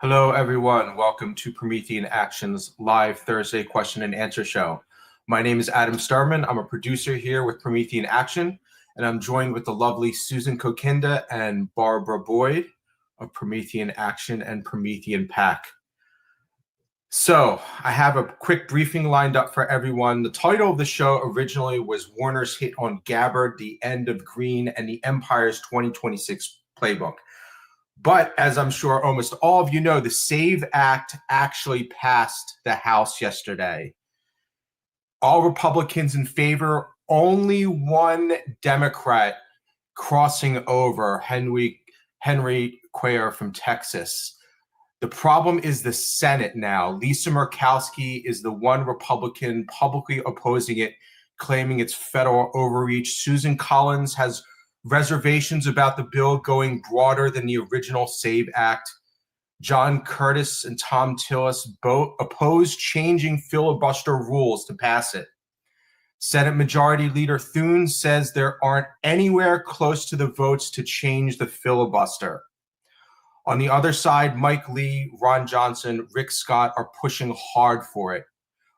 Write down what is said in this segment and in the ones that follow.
Hello, everyone. Welcome to Promethean Action's live Thursday question and answer show. My name is Adam Starman. I'm a producer here with Promethean Action, and I'm joined with the lovely Susan Kokinda and Barbara Boyd of Promethean Action and Promethean Pack. So I have a quick briefing lined up for everyone. The title of the show originally was Warner's hit on Gabbard, the End of Green, and the Empire's 2026 Playbook. But as I'm sure almost all of you know, the SAVE Act actually passed the House yesterday. All Republicans in favor, only one Democrat crossing over, Henry Keir from Texas. The problem is the Senate now. Lisa Murkowski is the one Republican publicly opposing it, claiming it's federal overreach. Susan Collins has reservations about the bill going broader than the original SAVE Act. John Curtis and Tom Tillis both oppose changing filibuster rules to pass it. Senate Majority Leader Thune says there aren't anywhere close to the votes to change the filibuster. On the other side, Mike Lee, Ron Johnson, Rick Scott are pushing hard for it.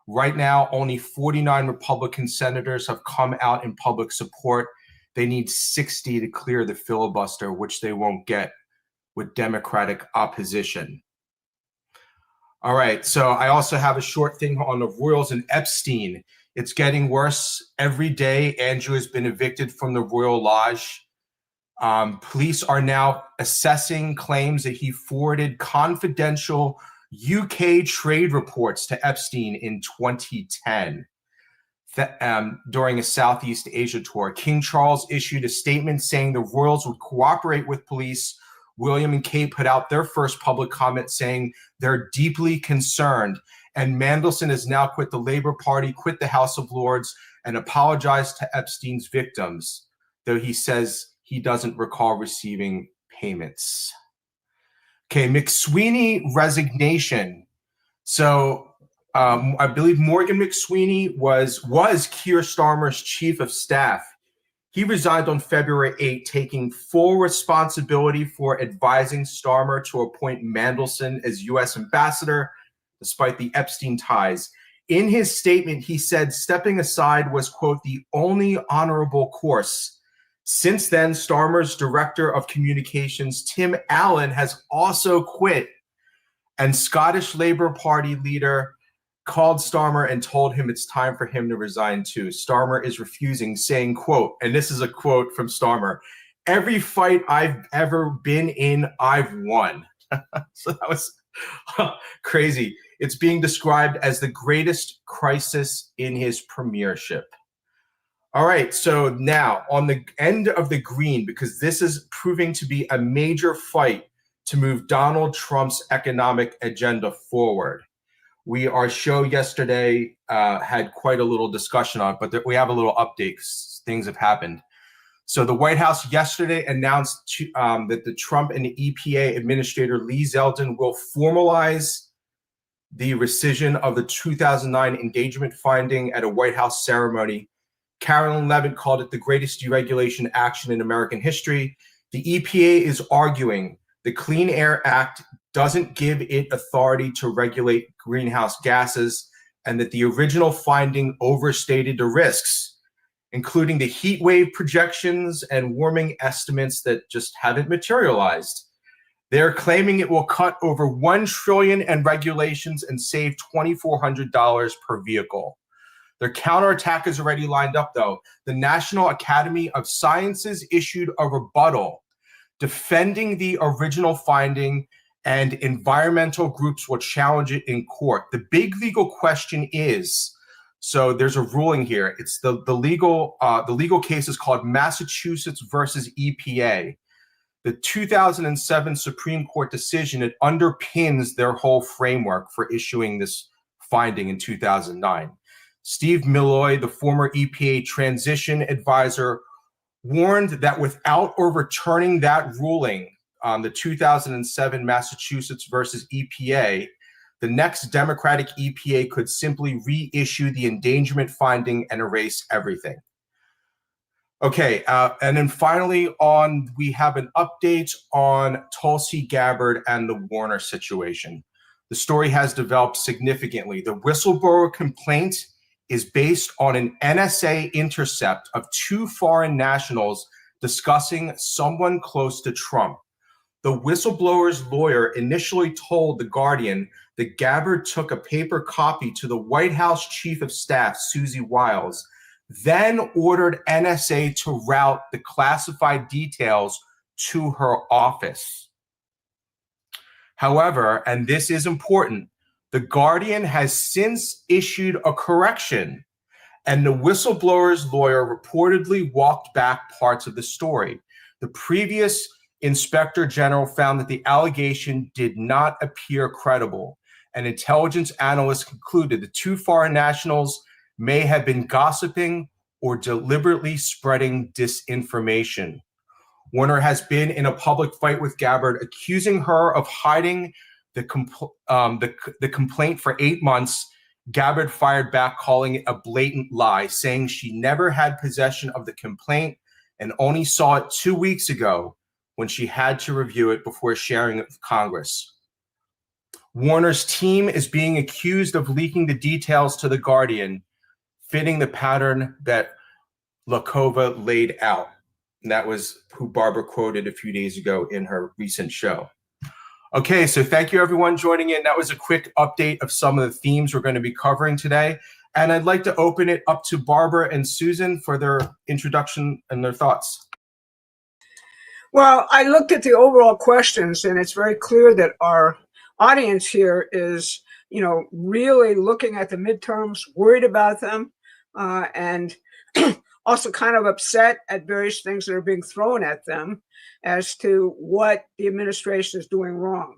Right now, only 49 Republican senators have come out in public support. They need 60 to clear the filibuster, which they won't get with Democratic opposition. All right, so I also have a short thing on the Royals and Epstein. It's getting worse every day. Andrew has been evicted from the Royal Lodge. Police are now assessing claims that he forwarded confidential UK trade reports to Epstein in 2010. During a Southeast Asia tour. King Charles issued a statement saying the royals would cooperate with police. William and Kate put out their first public comment saying they're deeply concerned. And Mandelson has now quit the Labour Party, quit the House of Lords, and apologized to Epstein's victims, though he says he doesn't recall receiving payments. Okay, McSweeney resignation. So I believe Morgan McSweeney was Keir Starmer's chief of staff. He resigned on February 8, taking full responsibility for advising Starmer to appoint Mandelson as U.S. ambassador, despite the Epstein ties. In his statement, he said stepping aside was, quote, the only honorable course. Since then, Starmer's director of communications, Tim Allen, has also quit. And Scottish Labour Party leader called Starmer and told him it's time for him to resign too. Starmer is refusing, saying, quote, and this is a quote from Starmer, "Every fight I've ever been in, I've won." So that was crazy. It's being described as the greatest crisis in his premiership. All right, so now on the end of the green, because this is proving to be a major fight to move Donald Trump's economic agenda forward. Our show yesterday had quite a little discussion on it, but we have a little update. Things have happened. So the White House yesterday announced that the Trump and the EPA Administrator Lee Zeldin will formalize the rescission of the 2009 engagement finding at a White House ceremony. Carolyn Levitt called it the greatest deregulation action in American history. The EPA is arguing the Clean Air Act doesn't give it authority to regulate greenhouse gases, and that the original finding overstated the risks, including the heat wave projections and warming estimates that just haven't materialized. They're claiming it will cut over $1 trillion in regulations and save $2,400 per vehicle. Their counterattack is already lined up, though. The National Academy of Sciences issued a rebuttal defending the original finding, and environmental groups will challenge it in court. The big legal question is, so there's a ruling here. It's the legal case is called Massachusetts versus EPA. The 2007 Supreme Court decision, it underpins their whole framework for issuing this finding in 2009. Steve Milloy, the former EPA transition advisor, warned that without overturning that ruling on the 2007 Massachusetts versus EPA, the next Democratic EPA could simply reissue the endangerment finding and erase everything. Okay, and then finally we have an update on Tulsi Gabbard and the Warner situation. The story has developed significantly. The whistleblower complaint is based on an NSA intercept of two foreign nationals discussing someone close to Trump. The whistleblower's lawyer initially told The Guardian that Gabbard took a paper copy to the White House Chief of Staff, Susie Wiles, then ordered NSA to route the classified details to her office. However, and this is important, The Guardian has since issued a correction, and the whistleblower's lawyer reportedly walked back parts of the story. The previous Inspector General found that the allegation did not appear credible, and intelligence analysts concluded the two foreign nationals may have been gossiping or deliberately spreading disinformation. Warner has been in a public fight with Gabbard, accusing her of hiding the complaint for 8 months. Gabbard fired back, calling it a blatant lie, saying she never had possession of the complaint and only saw it 2 weeks ago when she had to review it before sharing it with Congress. Warner's team is being accused of leaking the details to The Guardian, fitting the pattern that Lakova laid out. And that was who Barbara quoted a few days ago in her recent show. Okay, so thank you everyone joining in. That was a quick update of some of the themes we're going to be covering today. And I'd like to open it up to Barbara and Susan for their introduction and their thoughts. Well, I looked at the overall questions, and it's very clear that our audience here is, really looking at the midterms, worried about them, and also kind of upset at various things that are being thrown at them as to what the administration is doing wrong.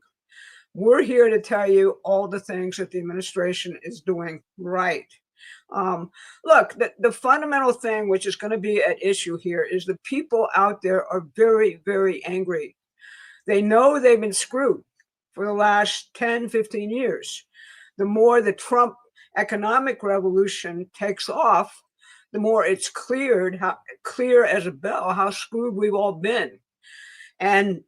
We're here to tell you all the things that the administration is doing right. Look, the fundamental thing which is going to be at issue here is the people out there are very, very angry. They know they've been screwed for the last 10, 15 years. The more the Trump economic revolution takes off, the more it's clear as a bell how screwed we've all been. And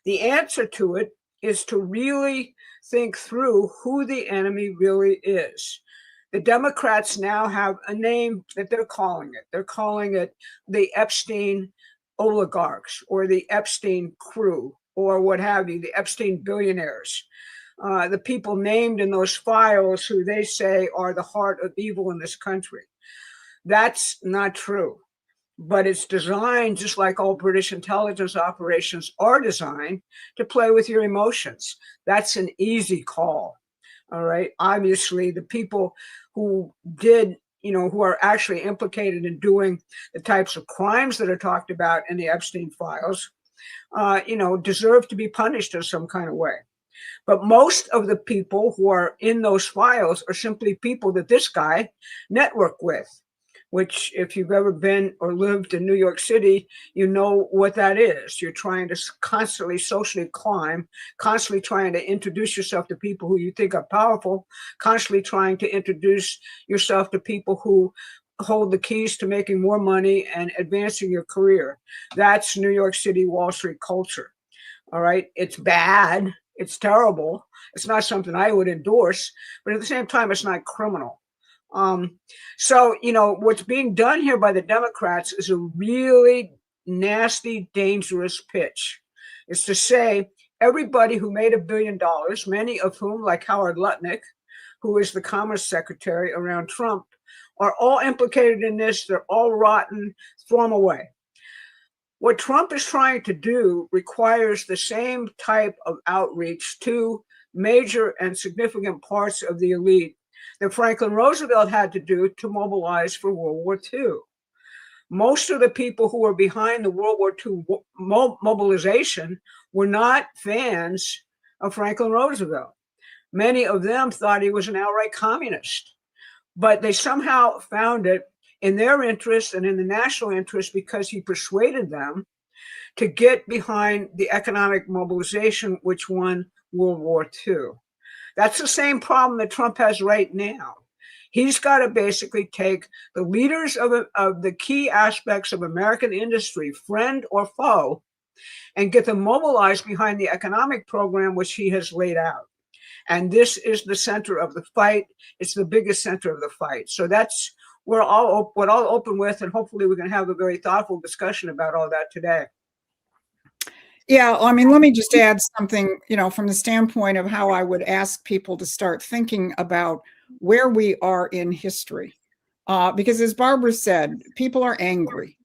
the answer to it is to really think through who the enemy really is. The Democrats now have a name that they're calling it. They're calling it the Epstein oligarchs or the Epstein crew or what have you, the Epstein billionaires. The people named in those files who they say are the heart of evil in this country. That's not true. But it's designed, just like all British intelligence operations are designed, to play with your emotions. That's an easy call. All right. Obviously, the people who did, who are actually implicated in doing the types of crimes that are talked about in the Epstein files, deserve to be punished in some kind of way. But most of the people who are in those files are simply people that this guy networked with, which if you've ever been or lived in New York City, you know what that is. You're trying to constantly socially climb, constantly trying to introduce yourself to people who you think are powerful, constantly trying to introduce yourself to people who hold the keys to making more money and advancing your career. That's New York City Wall Street culture. All right. It's bad. It's terrible. It's not something I would endorse, but at the same time, it's not criminal. So, what's being done here by the Democrats is a really nasty, dangerous pitch. It's to say everybody who made $1 billion, many of whom, like Howard Lutnick, who is the Commerce Secretary around Trump, are all implicated in this. They're all rotten. Throw them away. What Trump is trying to do requires the same type of outreach to major and significant parts of the elite that Franklin Roosevelt had to do to mobilize for World War II. Most of the people who were behind the World War II mobilization were not fans of Franklin Roosevelt. Many of them thought he was an outright communist, but they somehow found it in their interest and in the national interest because he persuaded them to get behind the economic mobilization which won World War II. That's the same problem that Trump has right now. He's got to basically take the leaders of the key aspects of American industry, friend or foe, and get them mobilized behind the economic program which he has laid out. And this is the center of the fight. It's the biggest center of the fight. So that's what I'll open with, and hopefully we can have a very thoughtful discussion about all that today. Yeah, I mean, let me just add something, from the standpoint of how I would ask people to start thinking about where we are in history. Because as Barbara said, people are angry.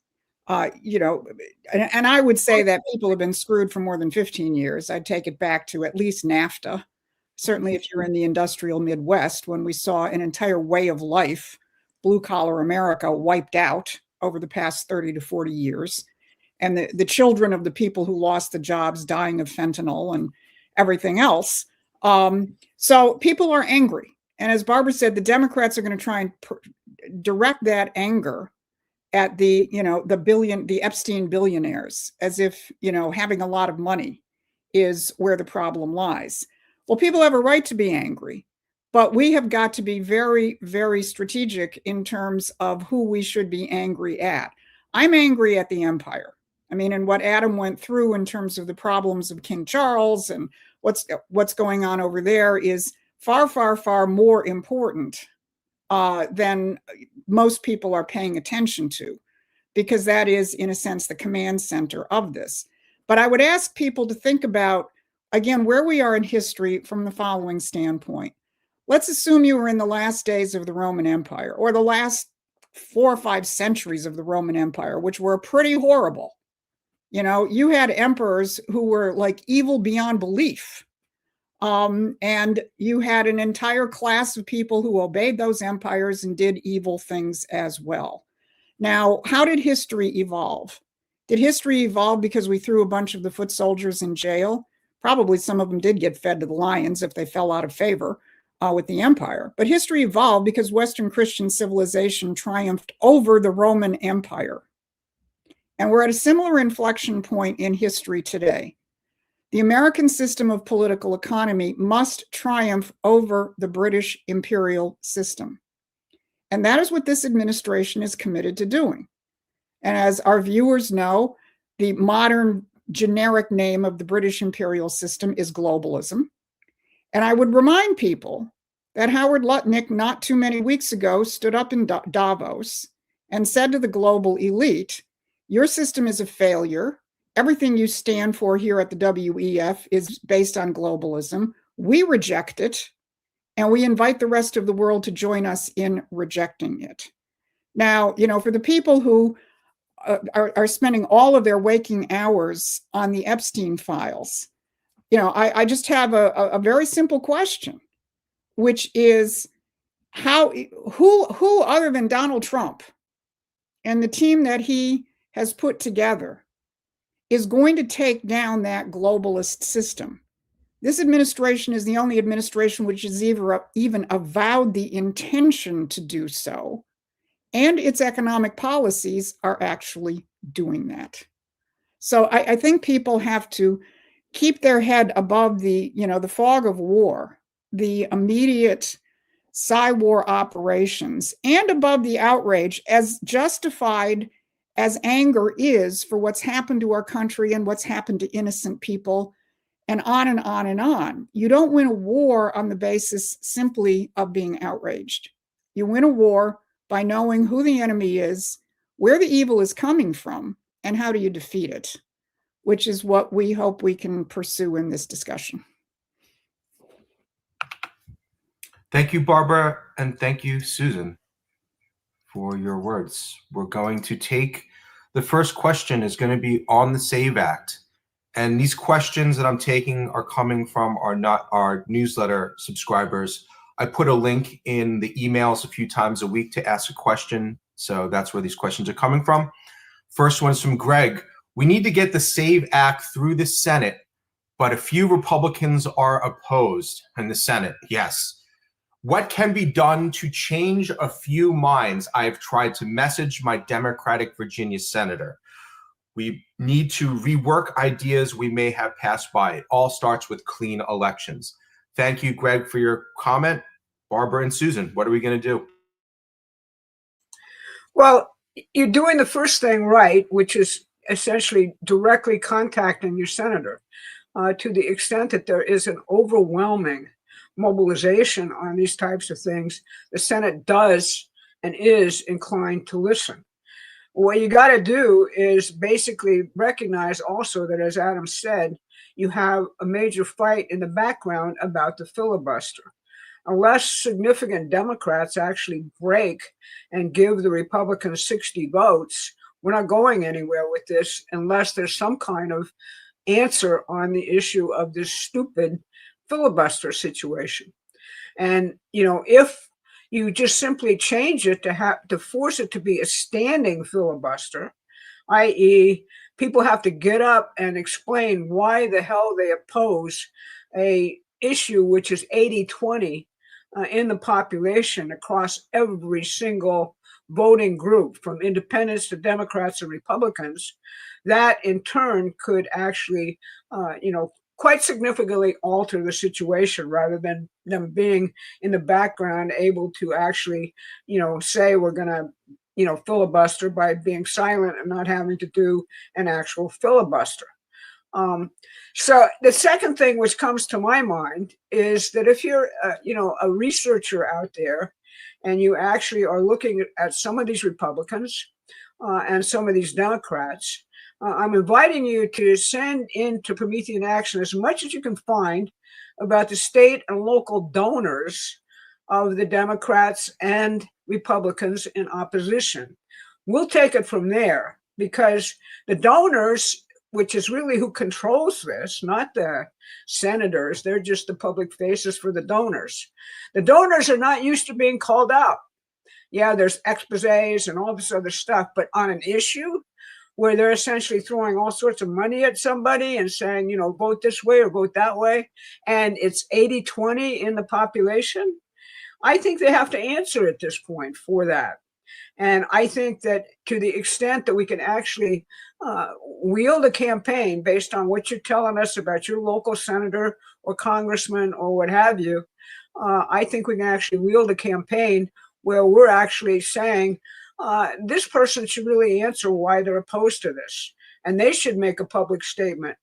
And I would say that people have been screwed for more than 15 years. I'd take it back to at least NAFTA. Certainly if you're in the industrial Midwest, when we saw an entire way of life, blue-collar America, wiped out over the past 30 to 40 years. And the children of the people who lost the jobs dying of fentanyl and everything else. So people are angry. And as Barbara said, the Democrats are going to try and direct that anger at the Epstein billionaires, as if, having a lot of money is where the problem lies. Well, people have a right to be angry, but we have got to be very, very strategic in terms of who we should be angry at. I'm angry at the empire. I mean, and what Adam went through in terms of the problems of King Charles and what's going on over there is far, far, far more important than most people are paying attention to, because that is, in a sense, the command center of this. But I would ask people to think about, again, where we are in history from the following standpoint. Let's assume you were in the last days of the Roman Empire, or the last 4 or 5 centuries of the Roman Empire, which were pretty horrible. You had emperors who were like evil beyond belief. And you had an entire class of people who obeyed those empires and did evil things as well. Now, how did history evolve? Did history evolve because we threw a bunch of the foot soldiers in jail? Probably some of them did get fed to the lions if they fell out of favor with the empire. But history evolved because Western Christian civilization triumphed over the Roman Empire. And we're at a similar inflection point in history today. The American system of political economy must triumph over the British imperial system. And that is what this administration is committed to doing. And as our viewers know, the modern generic name of the British imperial system is globalism. And I would remind people that Howard Lutnick, not too many weeks ago, stood up in Davos and said to the global elite, your system is a failure. Everything you stand for here at the WEF is based on globalism. We reject it, and we invite the rest of the world to join us in rejecting it. Now, for the people who are spending all of their waking hours on the Epstein files, I just have a very simple question, which is who other than Donald Trump and the team that he has put together is going to take down that globalist system? This administration is the only administration which has even avowed the intention to do so, and its economic policies are actually doing that. So I think people have to keep their head above the fog of war, the immediate war operations, and above the outrage, as justified as anger is for what's happened to our country and what's happened to innocent people, and on and on and on. You don't win a war on the basis simply of being outraged. You win a war by knowing who the enemy is, where the evil is coming from, and how do you defeat it, which is what we hope we can pursue in this discussion. Thank you, Barbara, and thank you, Susan, for your words. We're going to take the first question is going to be on the SAVE Act. And these questions that I'm taking are coming from our newsletter subscribers. I put a link in the emails a few times a week to ask a question. So that's where these questions are coming from. First one is from Greg. We need to get the SAVE Act through the Senate, but a few Republicans are opposed in the Senate. Yes. What can be done to change a few minds? I have tried to message my Democratic Virginia senator. We need to rework ideas we may have passed by. It all starts with clean elections. Thank you, Greg, for your comment. Barbara and Susan, what are we going to do? Well, you're doing the first thing right, which is essentially directly contacting your senator. To the extent that there is an overwhelming mobilization on these types of things, the Senate does and is inclined to listen. What you got to do is basically recognize also that, as Adam said, you have a major fight in the background about the filibuster. Unless significant Democrats actually break and give the Republicans 60 votes, we're not going anywhere with this unless there's some kind of answer on the issue of this stupid filibuster situation. And, if you just simply change it to force it to be a standing filibuster, i.e., people have to get up and explain why the hell they oppose a issue which is 80-20 in the population across every single voting group, from independents to Democrats and Republicans, that in turn could actually, quite significantly alter the situation, rather than them being in the background able to actually, say we're going to, filibuster by being silent and not having to do an actual filibuster. So the second thing which comes to my mind is that if you're, a researcher out there and you actually are looking at some of these Republicans and some of these Democrats, I'm inviting you to send into Promethean Action as much as you can find about the state and local donors of the Democrats and Republicans in opposition. We'll take it from there, because the donors, which is really who controls this, not the senators, they're just the public faces for the donors. The donors are not used to being called out. Yeah, there's exposés and all this other stuff, but on an issue where they're essentially throwing all sorts of money at somebody and saying, vote this way or vote that way, and it's 80-20 in the population, I think they have to answer at this point for that. And I think that to the extent that we can actually wield a campaign based on what you're telling us about your local senator or congressman or what have you, I think we can actually wield a campaign where we're actually saying, this person should really answer why they're opposed to this. And they should make a public statement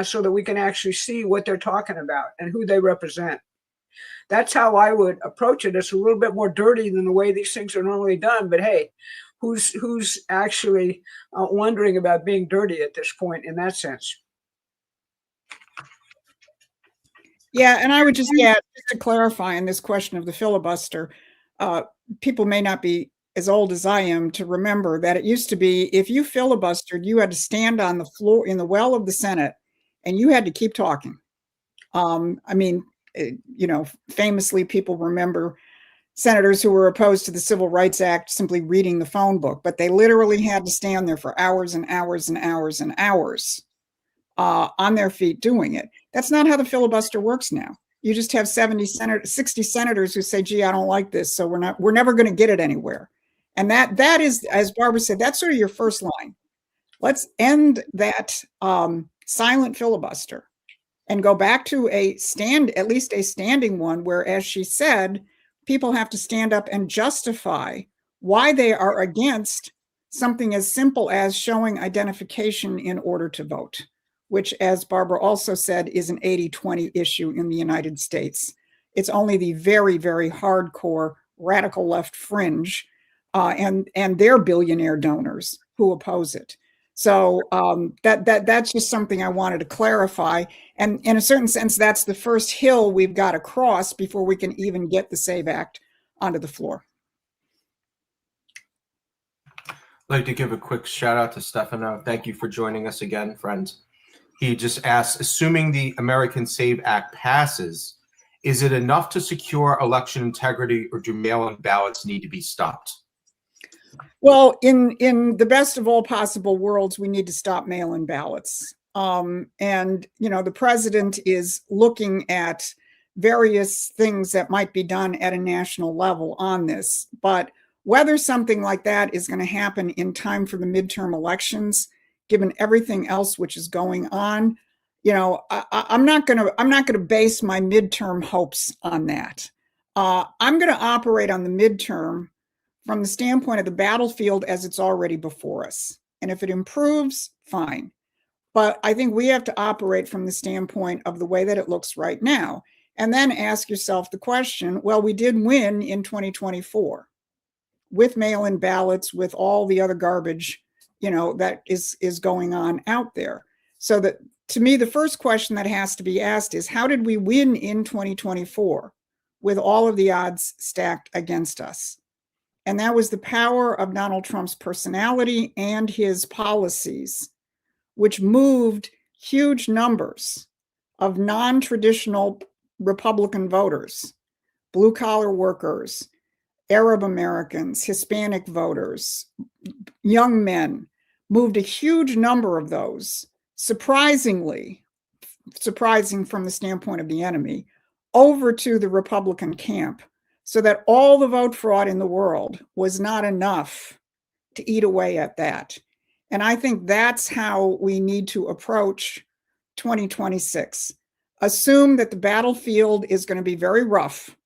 so that we can actually see what they're talking about and who they represent. That's how I would approach it. It's a little bit more dirty than the way these things are normally done. But hey, who's actually wondering about being dirty at this point in that sense? Yeah, and I would just add, just to clarify on this question of the filibuster, people may not be as old as I am to remember that it used to be, if you filibustered, you had to stand on the floor in the well of the Senate and you had to keep talking. Famously, people remember senators who were opposed to the Civil Rights Act simply reading the phone book, but they literally had to stand there for hours and hours and hours and hours on their feet doing it. That's not how the filibuster works now. You just have 60 senators who say, gee, I don't like this, so we're never going to get it anywhere. And that is, as Barbara said, that's sort of your first line. Let's end that silent filibuster and go back to at least a standing one, where, as she said, people have to stand up and justify why they are against something as simple as showing identification in order to vote, which, as Barbara also said, is an 80-20 issue in the United States. It's only the very, very hardcore radical left fringe and their billionaire donors who oppose it. So that's just something I wanted to clarify. And in a certain sense, that's the first hill we've got to cross before we can even get the SAVE Act onto the floor. I'd like to give a quick shout out to Stefano. Thank you for joining us again, friends. He just asked, assuming the American SAVE Act passes, is it enough to secure election integrity, or do mail-in ballots need to be stopped? Well, in the best of all possible worlds, we need to stop mail-in ballots. The president is looking at various things that might be done at a national level on this. But whether something like that is going to happen in time for the midterm elections, given everything else which is going on, I'm not going to base my midterm hopes on that. I'm going to operate on the midterm from the standpoint of the battlefield as it's already before us. And if it improves, fine. But I think we have to operate from the standpoint of the way that it looks right now. And then ask yourself the question, well, we did win in 2024 with mail-in ballots, with all the other garbage, that is going on out there. So that, to me, the first question that has to be asked is, how did we win in 2024 with all of the odds stacked against us? And that was the power of Donald Trump's personality and his policies, which moved huge numbers of non-traditional Republican voters, blue-collar workers, Arab Americans, Hispanic voters, young men, moved a huge number of those, surprising from the standpoint of the enemy, over to the Republican camp, so that all the vote fraud in the world was not enough to eat away at that. And I think that's how we need to approach 2026. Assume that the battlefield is going to be very rough.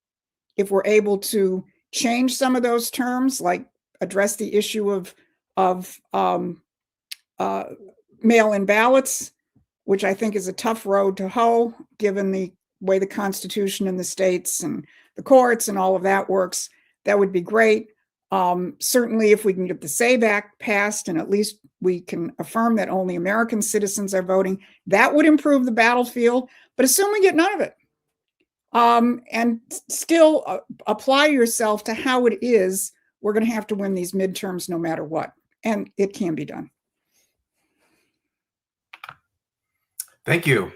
If we're able to change some of those terms, like address the issue of mail-in ballots, which I think is a tough road to hoe, given the way the Constitution and the states and the courts and all of that works, that would be great. Certainly, if we can get the SAVE Act passed and at least we can affirm that only American citizens are voting, that would improve the battlefield. But assume we get none of it. And still apply yourself to how it is we're going to have to win these midterms no matter what. And it can be done. Thank you.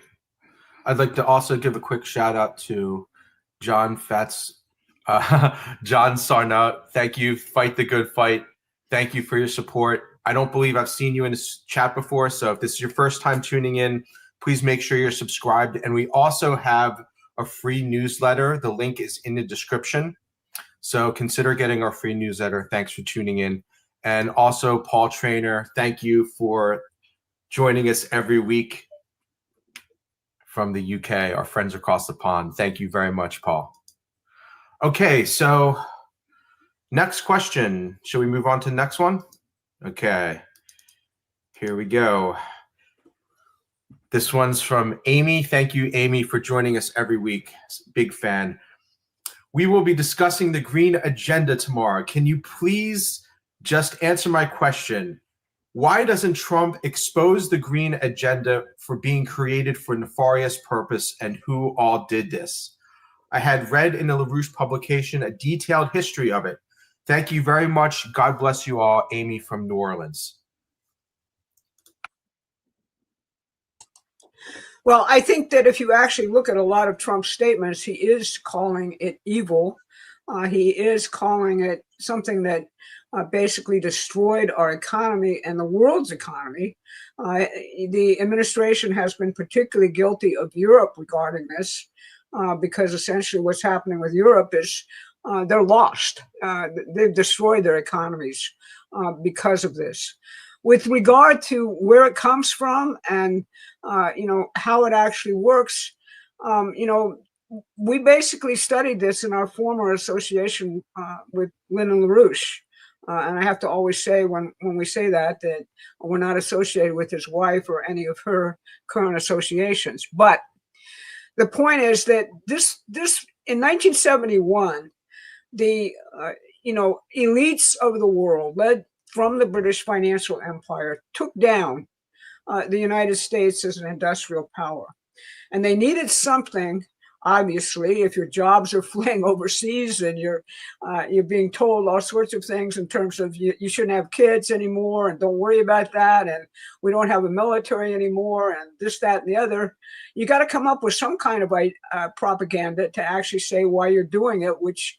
I'd like to also give a quick shout out to John Fetz, John Sarna. Thank you. Fight the good fight. Thank you for your support. I don't believe I've seen you in this chat before. So if this is your first time tuning in, please make sure you're subscribed. And we also have a free newsletter. The link is in the description. So consider getting our free newsletter. Thanks for tuning in. And also, Paul Trainer, thank you for joining us every week from the UK, our friends across the pond. Thank you very much, Paul. Okay, so next question. Shall we move on to the next one? Okay, here we go. This one's from Amy. Thank you, Amy, for joining us every week. Big fan. We will be discussing the green agenda tomorrow. Can you please just answer my question? Why doesn't Trump expose the green agenda for being created for nefarious purpose, and who all did this? I had read in the LaRouche publication a detailed history of it. Thank you very much. God bless you all. Amy from New Orleans. Well, I think that if you actually look at a lot of Trump's statements, he is calling it evil. He is calling it something that basically destroyed our economy and the world's economy. The administration has been particularly guilty of Europe regarding this, because essentially what's happening with Europe is they're lost. They've destroyed their economies because of this. With regard to where it comes from and how it actually works, we basically studied this in our former association with Lyndon LaRouche. And I have to always say when we say that we're not associated with his wife or any of her current associations. But the point is that this in 1971, the elites of the world, led from the British financial empire, took down the United States as an industrial power. And they needed something. Obviously, if your jobs are fleeing overseas and you're being told all sorts of things in terms of you shouldn't have kids anymore and don't worry about that, and we don't have a military anymore and this, that, and the other, you got to come up with some kind of propaganda to actually say why you're doing it, which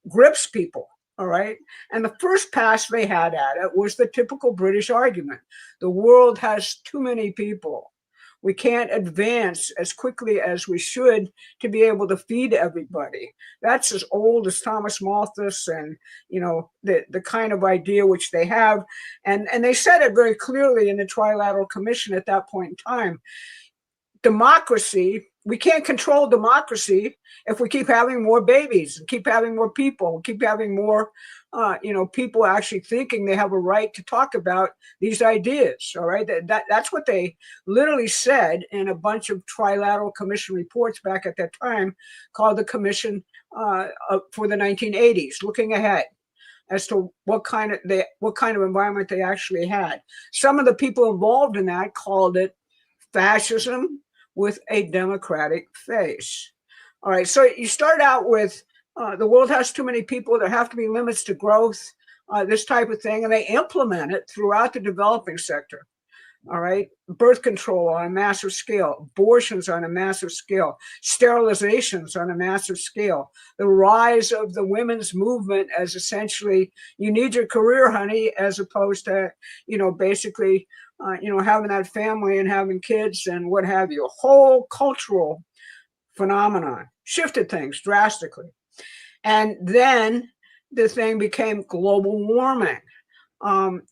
grips people. All right. And the first pass they had at it was the typical British argument. The world has too many people. We can't advance as quickly as we should to be able to feed everybody. That's as old as Thomas Malthus and, the kind of idea which they have. And they said it very clearly in the Trilateral Commission at that point in time. democracy, we can't control democracy if we keep having more babies and keep having more people, keep having more, people actually thinking they have a right to talk about these ideas. All right, that's what they literally said in a bunch of trilateral commission reports back at that time, called the Commission for the 1980s, looking ahead as to what kind of environment they actually had. Some of the people involved in that called it fascism with a democratic face. All right, so you start out with the world has too many people, there have to be limits to growth, this type of thing, and they implement it throughout the developing sector. All right, birth control on a massive scale, abortions on a massive scale, sterilizations on a massive scale, the rise of the women's movement as essentially, you need your career, honey, as opposed to, basically, having that family and having kids and what have you. A whole cultural phenomenon shifted things drastically. And then the thing became global warming. And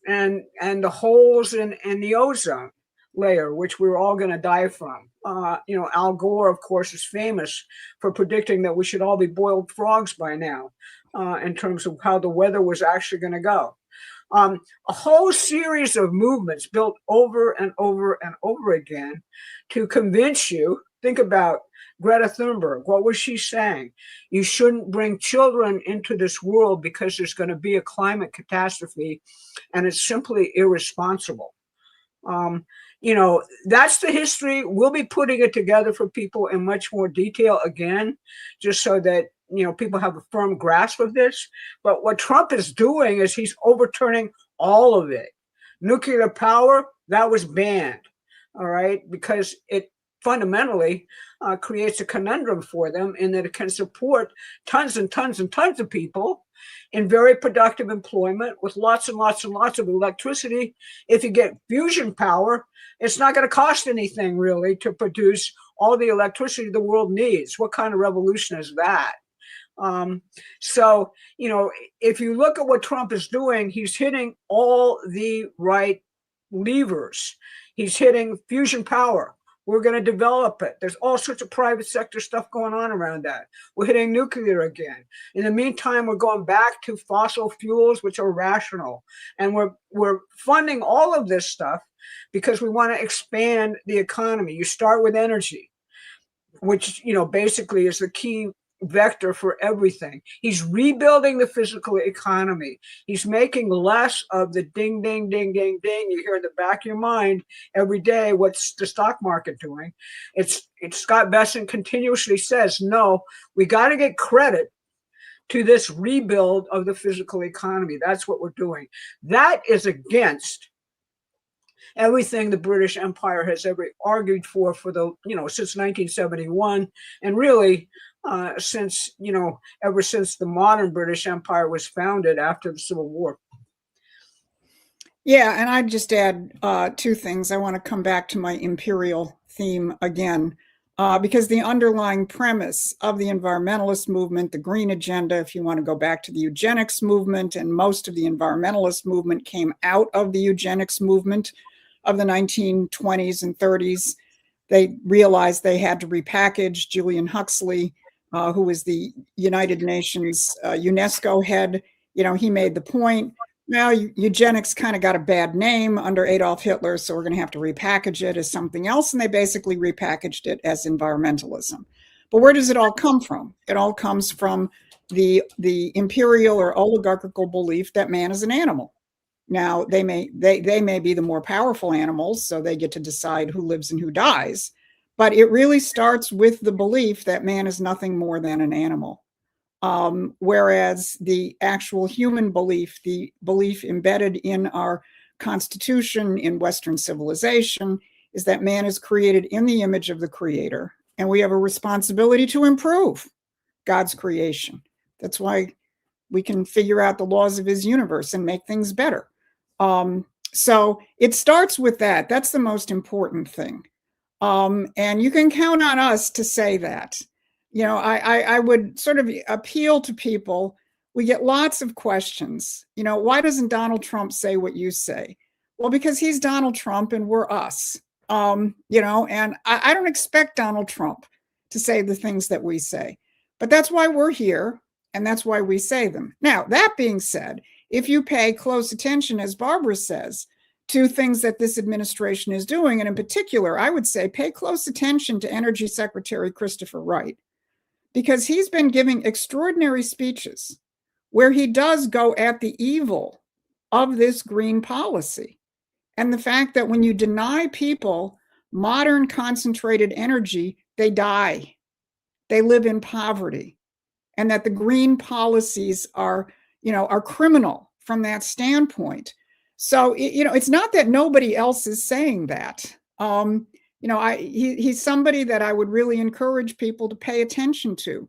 the holes in the ozone layer, which we're all going to die from. Al Gore, of course, is famous for predicting that we should all be boiled frogs by now, in terms of how the weather was actually going to go. A whole series of movements built over and over and over again to convince you. Think about Greta Thunberg. What was she saying? You shouldn't bring children into this world because there's going to be a climate catastrophe, and it's simply irresponsible. That's the history. We'll be putting it together for people in much more detail again, just so that people have a firm grasp of this. But what Trump is doing is he's overturning all of it. Nuclear power, that was banned, all right, because it fundamentally creates a conundrum for them in that it can support tons and tons and tons of people in very productive employment with lots and lots and lots of electricity. If you get fusion power, it's not going to cost anything really to produce all the electricity the world needs. What kind of revolution is that? So, if you look at what Trump is doing, he's hitting all the right levers. He's hitting fusion power. We're going to develop it. There's all sorts of private sector stuff going on around that. We're hitting nuclear again. In the meantime, we're going back to fossil fuels, which are rational. And we're funding all of this stuff because we want to expand the economy. You start with energy, which, basically is the key vector for everything. He's rebuilding the physical economy. He's making less of the ding, ding, ding, ding, ding. You hear in the back of your mind every day, what's the stock market doing? It's Scott Bessent continuously says, no, we got to get credit to this rebuild of the physical economy. That's what we're doing. That is against everything the British Empire has ever argued for the, since 1971, and really ever since the modern British Empire was founded after the Civil War. Yeah, and I'd just add two things. I want to come back to my imperial theme again, because the underlying premise of the environmentalist movement, the green agenda, if you want to go back to the eugenics movement, and most of the environmentalist movement came out of the eugenics movement of the 1920s and 30s. They realized they had to repackage. Julian Huxley, who was the United Nations UNESCO head, he made the point, now eugenics kind of got a bad name under Adolf Hitler, so we're going to have to repackage it as something else. And they basically repackaged it as environmentalism. But where does it all come from? It all comes from the imperial or oligarchical belief that man is an animal. Now, they may be the more powerful animals, so they get to decide who lives and who dies. But it really starts with the belief that man is nothing more than an animal. Whereas the actual human belief, the belief embedded in our Constitution, in Western civilization, is that man is created in the image of the Creator. And we have a responsibility to improve God's creation. That's why we can figure out the laws of his universe and make things better. So it starts with that. That's the most important thing. And you can count on us to say that. I would sort of appeal to people. We get lots of questions. Why doesn't Donald Trump say what you say? Well, because he's Donald Trump and we're us. And I don't expect Donald Trump to say the things that we say, but that's why we're here, and that's why we say them. Now, that being said, if you pay close attention, as Barbara says, to things that this administration is doing, and in particular, I would say pay close attention to Energy Secretary Christopher Wright, because he's been giving extraordinary speeches where he does go at the evil of this green policy. And the fact that when you deny people modern concentrated energy, they die. They live in poverty. And that the green policies are criminal from that standpoint. So, it's not that nobody else is saying that. He's somebody that I would really encourage people to pay attention to.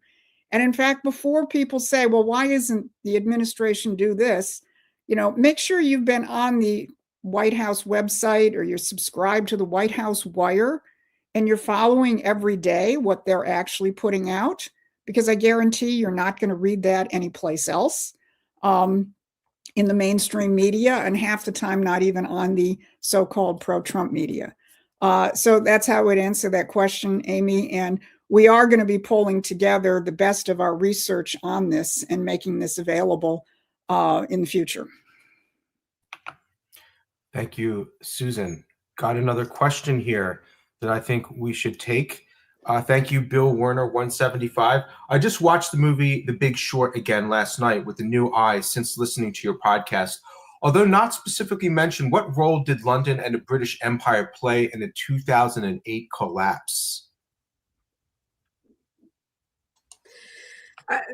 And in fact, before people say, well, why isn't the administration do this? Make sure you've been on the White House website or you're subscribed to the White House Wire and you're following every day what they're actually putting out, because I guarantee you're not going to read that anyplace else in the mainstream media, and half the time not even on the so-called pro-Trump media. So that's how I would answer that question, Amy. And we are going to be pulling together the best of our research on this and making this available in the future. Thank you, Susan. Got another question here that I think we should take. Thank you, Bill Werner 175. I just watched the movie The Big Short again last night with a new eye since listening to your podcast. Although not specifically mentioned, what role did London and the British Empire play in the 2008 collapse?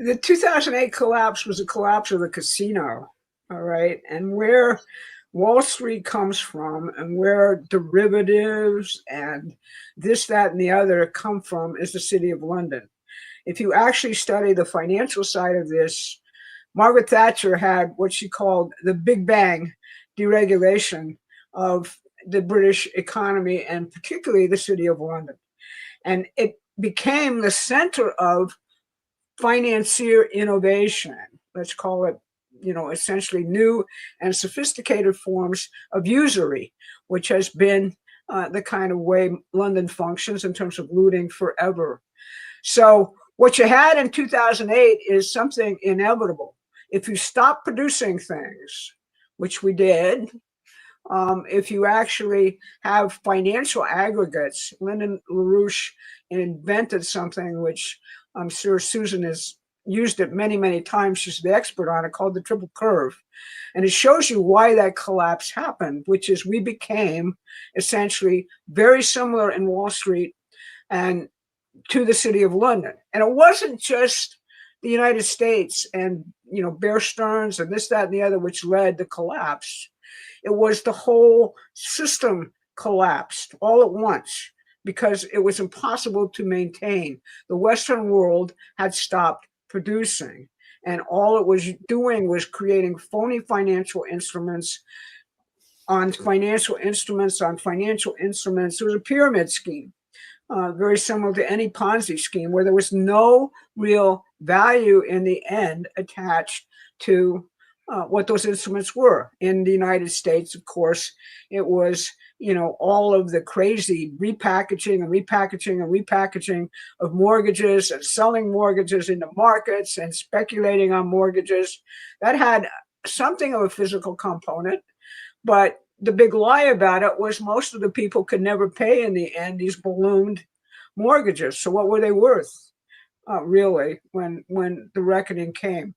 The 2008 collapse was a collapse of the casino, all right? And where Wall Street comes from and where derivatives and this, that, and the other come from is the City of London. If you actually study the financial side of this, Margaret Thatcher had what she called the Big Bang deregulation of the British economy and particularly the City of London. And it became the center of financier innovation, let's call it, essentially new and sophisticated forms of usury, which has been the kind of way London functions in terms of looting forever. So what you had in 2008 is something inevitable. If you stop producing things, which we did, if you actually have financial aggregates, Lyndon LaRouche invented something which I'm sure Susan has used it many, many times. She's the expert on it, called the triple curve. And it shows you why that collapse happened, which is we became essentially very similar in Wall Street and to the City of London. And it wasn't just the United States and, Bear Stearns and this, that, and the other, which led the collapse. It was the whole system collapsed all at once because it was impossible to maintain. The Western world had stopped producing, and all it was doing was creating phony financial instruments on financial instruments on financial instruments. It was a pyramid scheme, very similar to any Ponzi scheme, where there was no real value in the end attached to what those instruments were. In the United States, of course, it was all of the crazy repackaging of mortgages and selling mortgages into markets and speculating on mortgages. That had something of a physical component, but the big lie about it was most of the people could never pay in the end these ballooned mortgages. So what were they worth, really, when the reckoning came?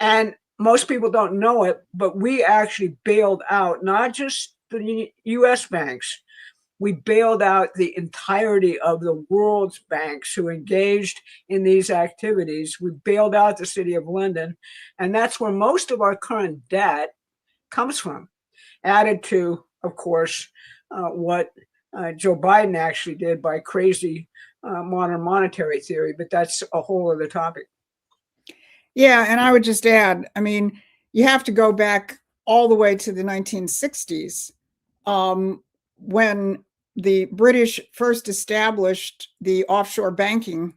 And most people don't know it, but we actually bailed out not just the U.S. banks. We bailed out the entirety of the world's banks who engaged in these activities. We bailed out the City of London, and that's where most of our current debt comes from, added to, of course, what Joe Biden actually did by crazy modern monetary theory, but that's a whole other topic. Yeah, and I would just add, you have to go back all the way to the 1960s when the British first established the offshore banking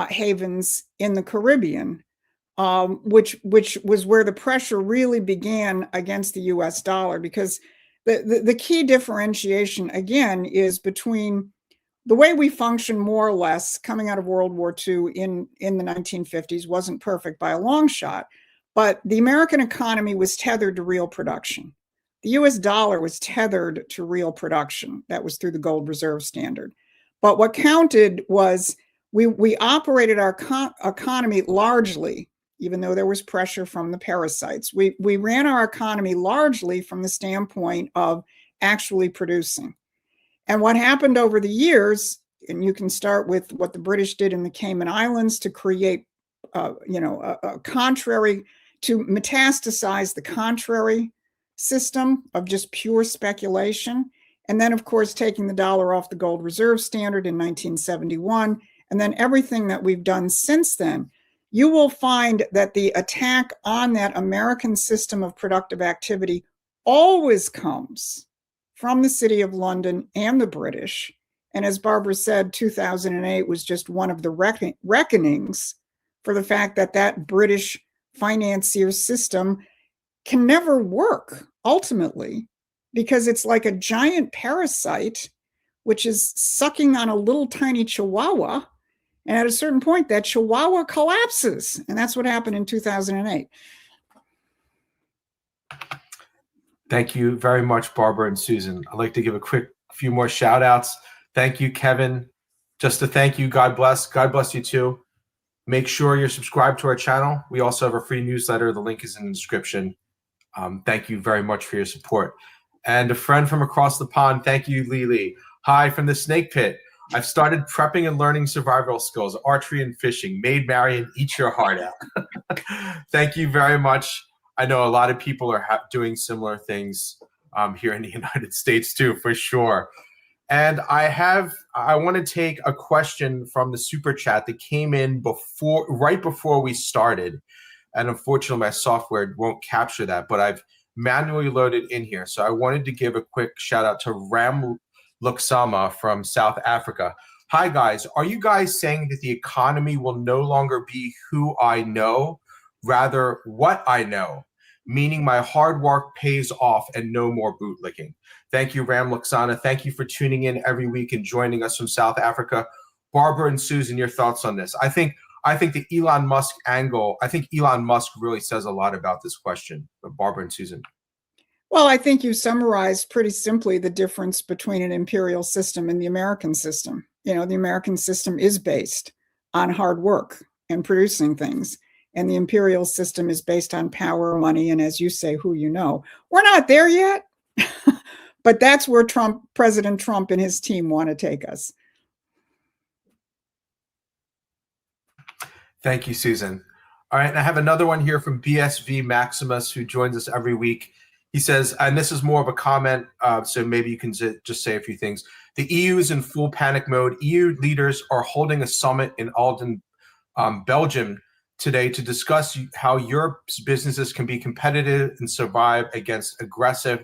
havens in the Caribbean, which was where the pressure really began against the U.S. dollar, because The key differentiation, again, is between the way we function more or less coming out of World War II in the 1950s wasn't perfect by a long shot, but the American economy was tethered to real production. The US dollar was tethered to real production. That was through the gold reserve standard. But what counted was we operated our economy largely, even though there was pressure from the parasites, we ran our economy largely from the standpoint of actually producing. And what happened over the years, and you can start with what the British did in the Cayman Islands to create, a contrary, to metastasize the contrary system of just pure speculation. And then, of course, taking the dollar off the gold reserve standard in 1971, and then everything that we've done since then, you will find that the attack on that American system of productive activity always comes from the City of London and the British. And as Barbara said, 2008 was just one of the reckonings for the fact that that British financier system can never work ultimately, because it's like a giant parasite which is sucking on a little tiny chihuahua. And at a certain point, that chihuahua collapses. And that's what happened in 2008. Thank you very much, Barbara and Susan. I'd like to give a quick few more shout outs. Thank you, Kevin. Just to thank you, God bless. God bless you too. Make sure you're subscribed to our channel. We also have a free newsletter. The link is in the description. Thank you very much for your support. And a friend from across the pond, thank you, Lily. Hi from the Snake Pit. I've started prepping and learning survival skills, archery and fishing. Maid, marry, and eat your heart out. Thank you very much. I know a lot of people are doing similar things here in the United States too, for sure. And I want to take a question from the super chat that came in right before we started. And unfortunately, my software won't capture that, but I've manually loaded in here. So I wanted to give a quick shout out to Ram Luksama from South Africa. Hi guys, are you guys saying that the economy will no longer be who I know, rather what I know, meaning my hard work pays off and no more bootlicking? Thank you, Ram Luksana. Thank you for tuning in every week and joining us from South Africa. Barbara and Susan, your thoughts on this? I think the Elon Musk angle, I think Elon Musk really says a lot about this question. But Barbara and Susan. Well, I think you summarized pretty simply the difference between an imperial system and the American system. You know, the American system is based on hard work and producing things. And the imperial system is based on power, money, and as you say, who you know. We're not there yet, but that's where President Trump and his team want to take us. Thank you, Susan. All right, and I have another one here from BSV Maximus, who joins us every week. He says, and this is more of a comment, so maybe you can just say a few things. The EU is in full panic mode. EU leaders are holding a summit in Alden, Belgium today to discuss how Europe's businesses can be competitive and survive against aggressive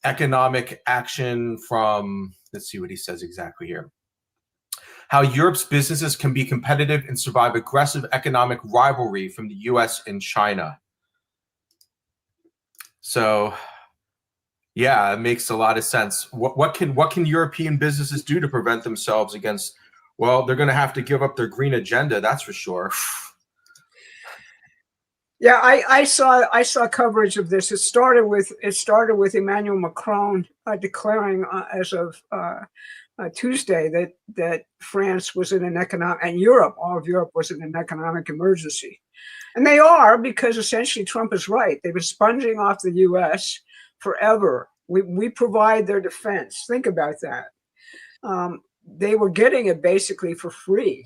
economic action from, let's see what he says exactly here. How Europe's businesses can be competitive and survive aggressive economic rivalry from the US and China. So, yeah, it makes a lot of sense. What can European businesses do to prevent themselves against? Well, they're going to have to give up their green agenda, that's for sure. Yeah, I saw coverage of this. It started with Emmanuel Macron declaring as of Tuesday that France was in an economic, and all of Europe was in an economic emergency. And they are, because essentially Trump is right. They've been sponging off the U.S. forever. We provide their defense. Think about that. They were getting it basically for free.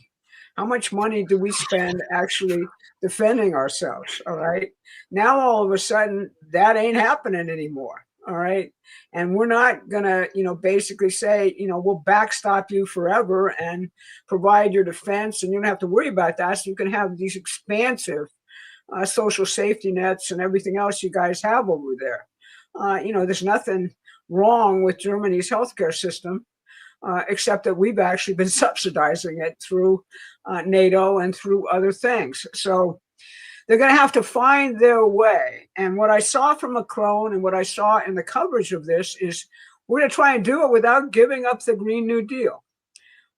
How much money do we spend actually defending ourselves? All right. Now, all of a sudden, that ain't happening anymore. All right. And we're not going to, basically say, we'll backstop you forever and provide your defense. And you don't have to worry about that. So you can have these expansive social safety nets and everything else you guys have over there. There's nothing wrong with Germany's healthcare system, except that we've actually been subsidizing it through NATO and through other things. So they're going to have to find their way. And what I saw from Macron and what I saw in the coverage of this is we're going to try and do it without giving up the Green New Deal.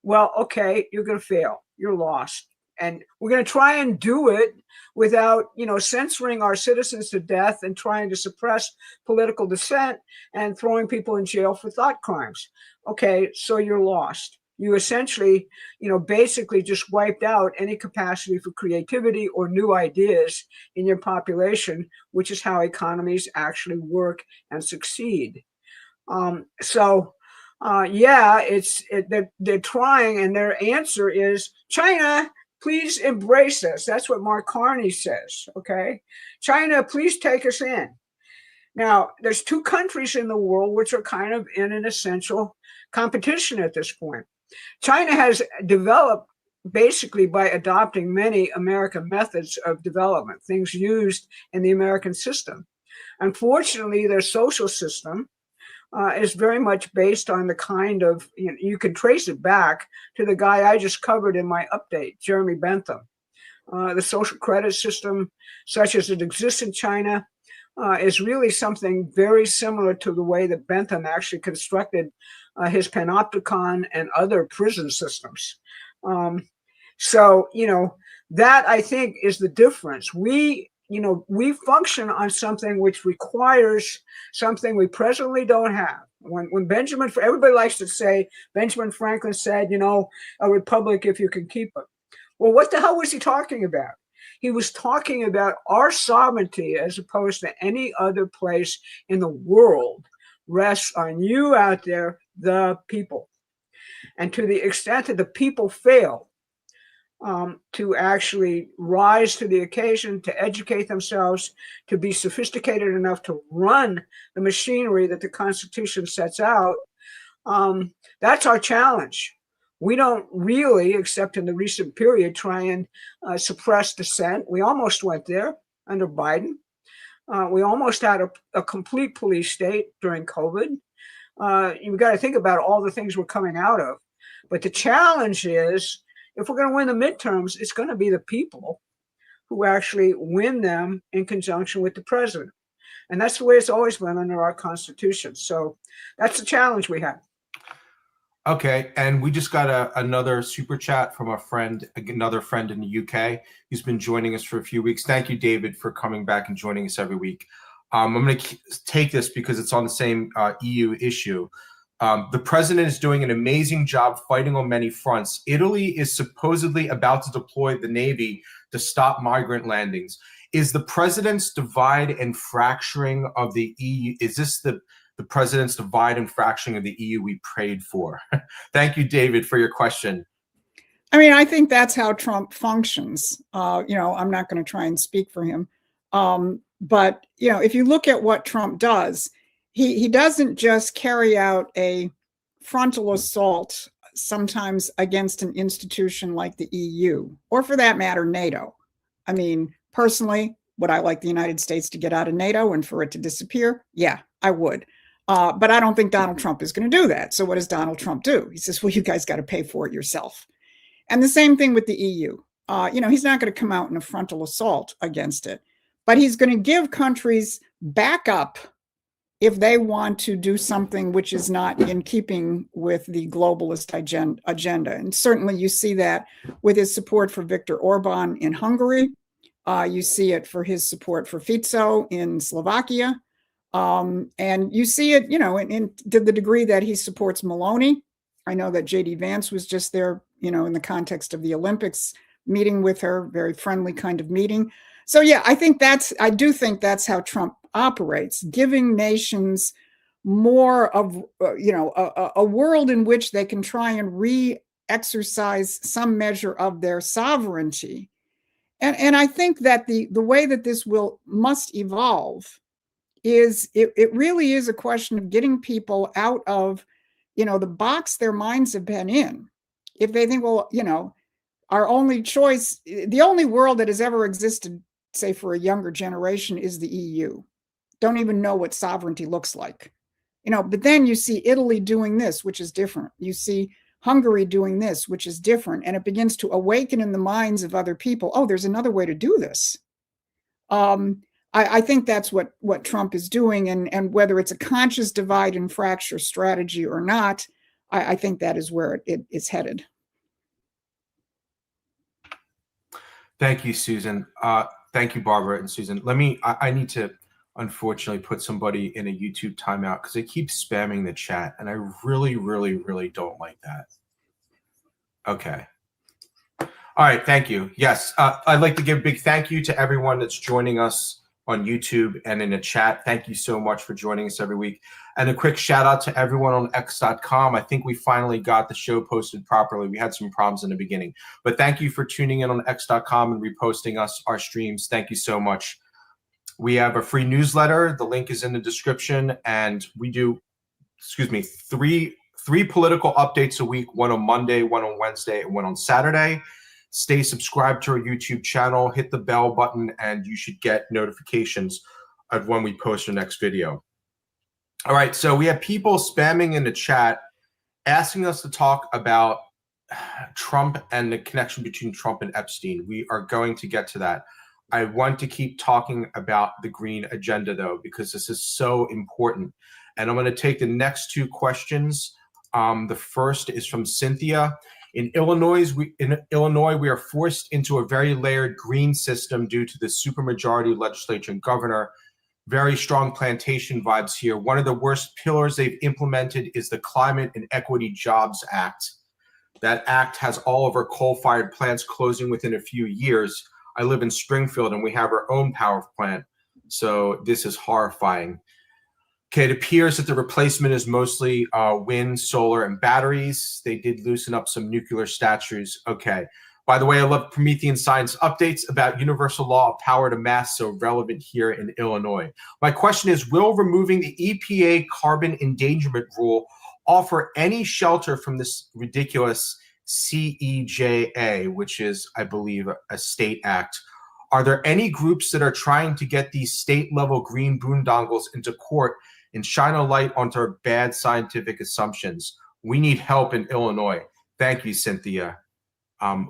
Well, okay, you're going to fail. You're lost. And we're going to try and do it without, censoring our citizens to death and trying to suppress political dissent and throwing people in jail for thought crimes. Okay, so you're lost. You essentially, basically just wiped out any capacity for creativity or new ideas in your population, which is how economies actually work and succeed. They're trying, and their answer is China, please embrace us. That's what Mark Carney says. Okay, China, please take us in. Now, there's two countries in the world which are kind of in an essential competition at this point. China has developed basically by adopting many American methods of development, things used in the American system. Unfortunately, their social system is very much based on the kind of, you can trace it back to the guy I just covered in my update, Jeremy Bentham. The social credit system, such as it exists in China, is really something very similar to the way that Bentham actually constructed his panopticon and other prison systems. That I think is the difference. We function on something which requires something we presently don't have. When everybody likes to say, Benjamin Franklin said, a republic if you can keep it. Well, what the hell was he talking about? He was talking about our sovereignty as opposed to any other place in the world rests on you out there, the people. And to the extent that the people fail to actually rise to the occasion, to educate themselves, to be sophisticated enough to run the machinery that the Constitution sets out, that's our challenge. We don't really, except in the recent period, try and suppress dissent. We almost went there under Biden. We almost had a complete police state during COVID. You've got to think about all the things we're coming out of. But the challenge is, if we're going to win the midterms, it's going to be the people who actually win them in conjunction with the president. And that's the way it's always been under our Constitution. So that's the challenge we have. Okay, and we just got another super chat from another friend in the UK who's been joining us for a few weeks. Thank you, David, for coming back and joining us every week. I'm going to take this because it's on the same EU issue. The president is doing an amazing job fighting on many fronts. Italy is supposedly about to deploy the Navy to stop migrant landings. Is the president's divide and fracturing of the EU, is this the president's divide and fracturing of the EU we prayed for? Thank you, David, for your question. I mean, I think that's how Trump functions. I'm not going to try and speak for him. But, if you look at what Trump does, he doesn't just carry out a frontal assault sometimes against an institution like the EU, or for that matter, NATO. I mean, personally, would I like the United States to get out of NATO and for it to disappear? Yeah, I would. But I don't think Donald Trump is going to do that. So what does Donald Trump do? He says, well, you guys got to pay for it yourself. And the same thing with the EU. He's not going to come out in a frontal assault against it, but he's going to give countries backup if they want to do something which is not in keeping with the globalist agenda. And certainly you see that with his support for Viktor Orban in Hungary. You see it for his support for Fico in Slovakia. And you see it, to the degree that he supports Meloni. I know that J.D. Vance was just there, in the context of the Olympics, meeting with her, very friendly kind of meeting. So, yeah, I do think that's how Trump operates, giving nations more of, a world in which they can try and re-exercise some measure of their sovereignty. And I think that the way that this must evolve is it really is a question of getting people out of, the box their minds have been in. If they think, well, our only choice, the only world that has ever existed, say for a younger generation, is the EU. Don't even know what sovereignty looks like. But then you see Italy doing this, which is different. You see Hungary doing this, which is different. And it begins to awaken in the minds of other people, oh, there's another way to do this. I think that's what Trump is doing, and whether it's a conscious divide and fracture strategy or not, I think that is where it is headed. Thank you, Susan. Thank you, Barbara and Susan. I need to unfortunately put somebody in a YouTube timeout because they keep spamming the chat, and I really, really, really don't like that. Okay. All right, thank you. Yes, I'd like to give a big thank you to everyone that's joining us on YouTube and in the chat. Thank you so much for joining us every week. And a quick shout out to everyone on x.com. I think we finally got the show posted properly. We had some problems in the beginning, but thank you for tuning in on x.com and reposting our streams. Thank you so much. We have a free newsletter. The link is in the description, and we do, three political updates a week, one on Monday, one on Wednesday, and one on Saturday. Stay subscribed to our YouTube channel, hit the bell button, and you should get notifications of when we post our next video. All right, so we have people spamming in the chat asking us to talk about Trump and the connection between Trump and Epstein. We are going to get to that. I want to keep talking about the green agenda, though, because this is so important. And I'm going to take the next two questions. The first is from Cynthia. In Illinois, we are forced into a very layered green system due to the supermajority legislature and governor. Very strong plantation vibes here. One of the worst pillars they've implemented is the Climate and Equity Jobs Act. That act has all of our coal-fired plants closing within a few years. I live in Springfield, and we have our own power plant. So this is horrifying. Okay, it appears that the replacement is mostly wind, solar, and batteries. They did loosen up some nuclear statutes. Okay. By the way, I love Promethean science updates about universal law of power to mass, so relevant here in Illinois. My question is, will removing the EPA carbon endangerment rule offer any shelter from this ridiculous CEJA, which is, I believe, a state act? Are there any groups that are trying to get these state-level green boondoggles into court and shine a light onto our bad scientific assumptions? We need help in Illinois. Thank you, Cynthia,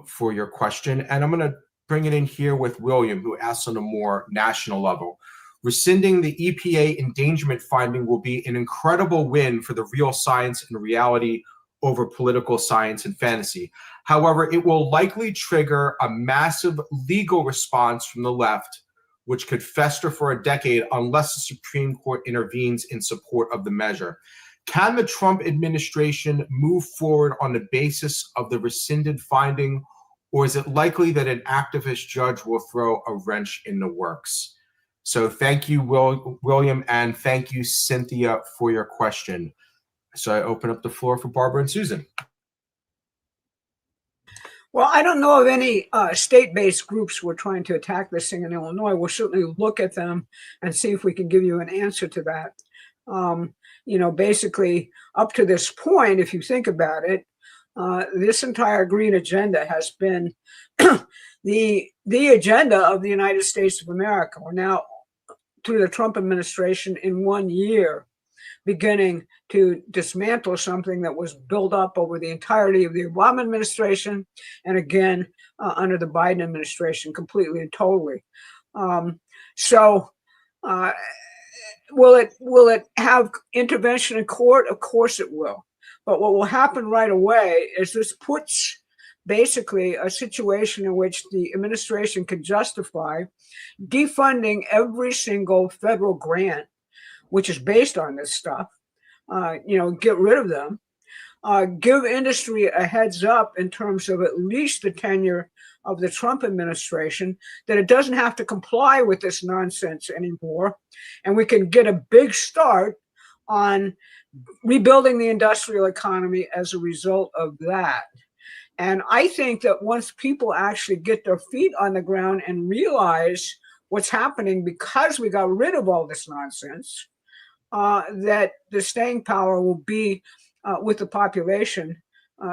for your question. And I'm going to bring it in here with William, who asks on a more national level. Rescinding the EPA endangerment finding will be an incredible win for the real science and reality over political science and fantasy. However, it will likely trigger a massive legal response from the left, which could fester for a decade unless the Supreme Court intervenes in support of the measure. Can the Trump administration move forward on the basis of the rescinded finding, or is it likely that an activist judge will throw a wrench in the works? So thank you, William, and thank you, Cynthia, for your question. So I open up the floor for Barbara and Susan. Well, I don't know of any state-based groups who are trying to attack this thing in Illinois. We'll certainly look at them and see if we can give you an answer to that. Basically, up to this point, if you think about it, this entire green agenda has been the agenda of the United States of America. We're now, through the Trump administration, in 1 year, beginning to dismantle something that was built up over the entirety of the Obama administration, and again under the Biden administration, completely and totally. Will it have intervention in court? Of course it will. But what will happen right away is this puts basically a situation in which the administration can justify defunding every single federal grant which is based on this stuff, get rid of them, give industry a heads up in terms of at least the tenure of the Trump administration, that it doesn't have to comply with this nonsense anymore. And we can get a big start on rebuilding the industrial economy as a result of that. And I think that once people actually get their feet on the ground and realize what's happening because we got rid of all this nonsense, that the staying power will be with the population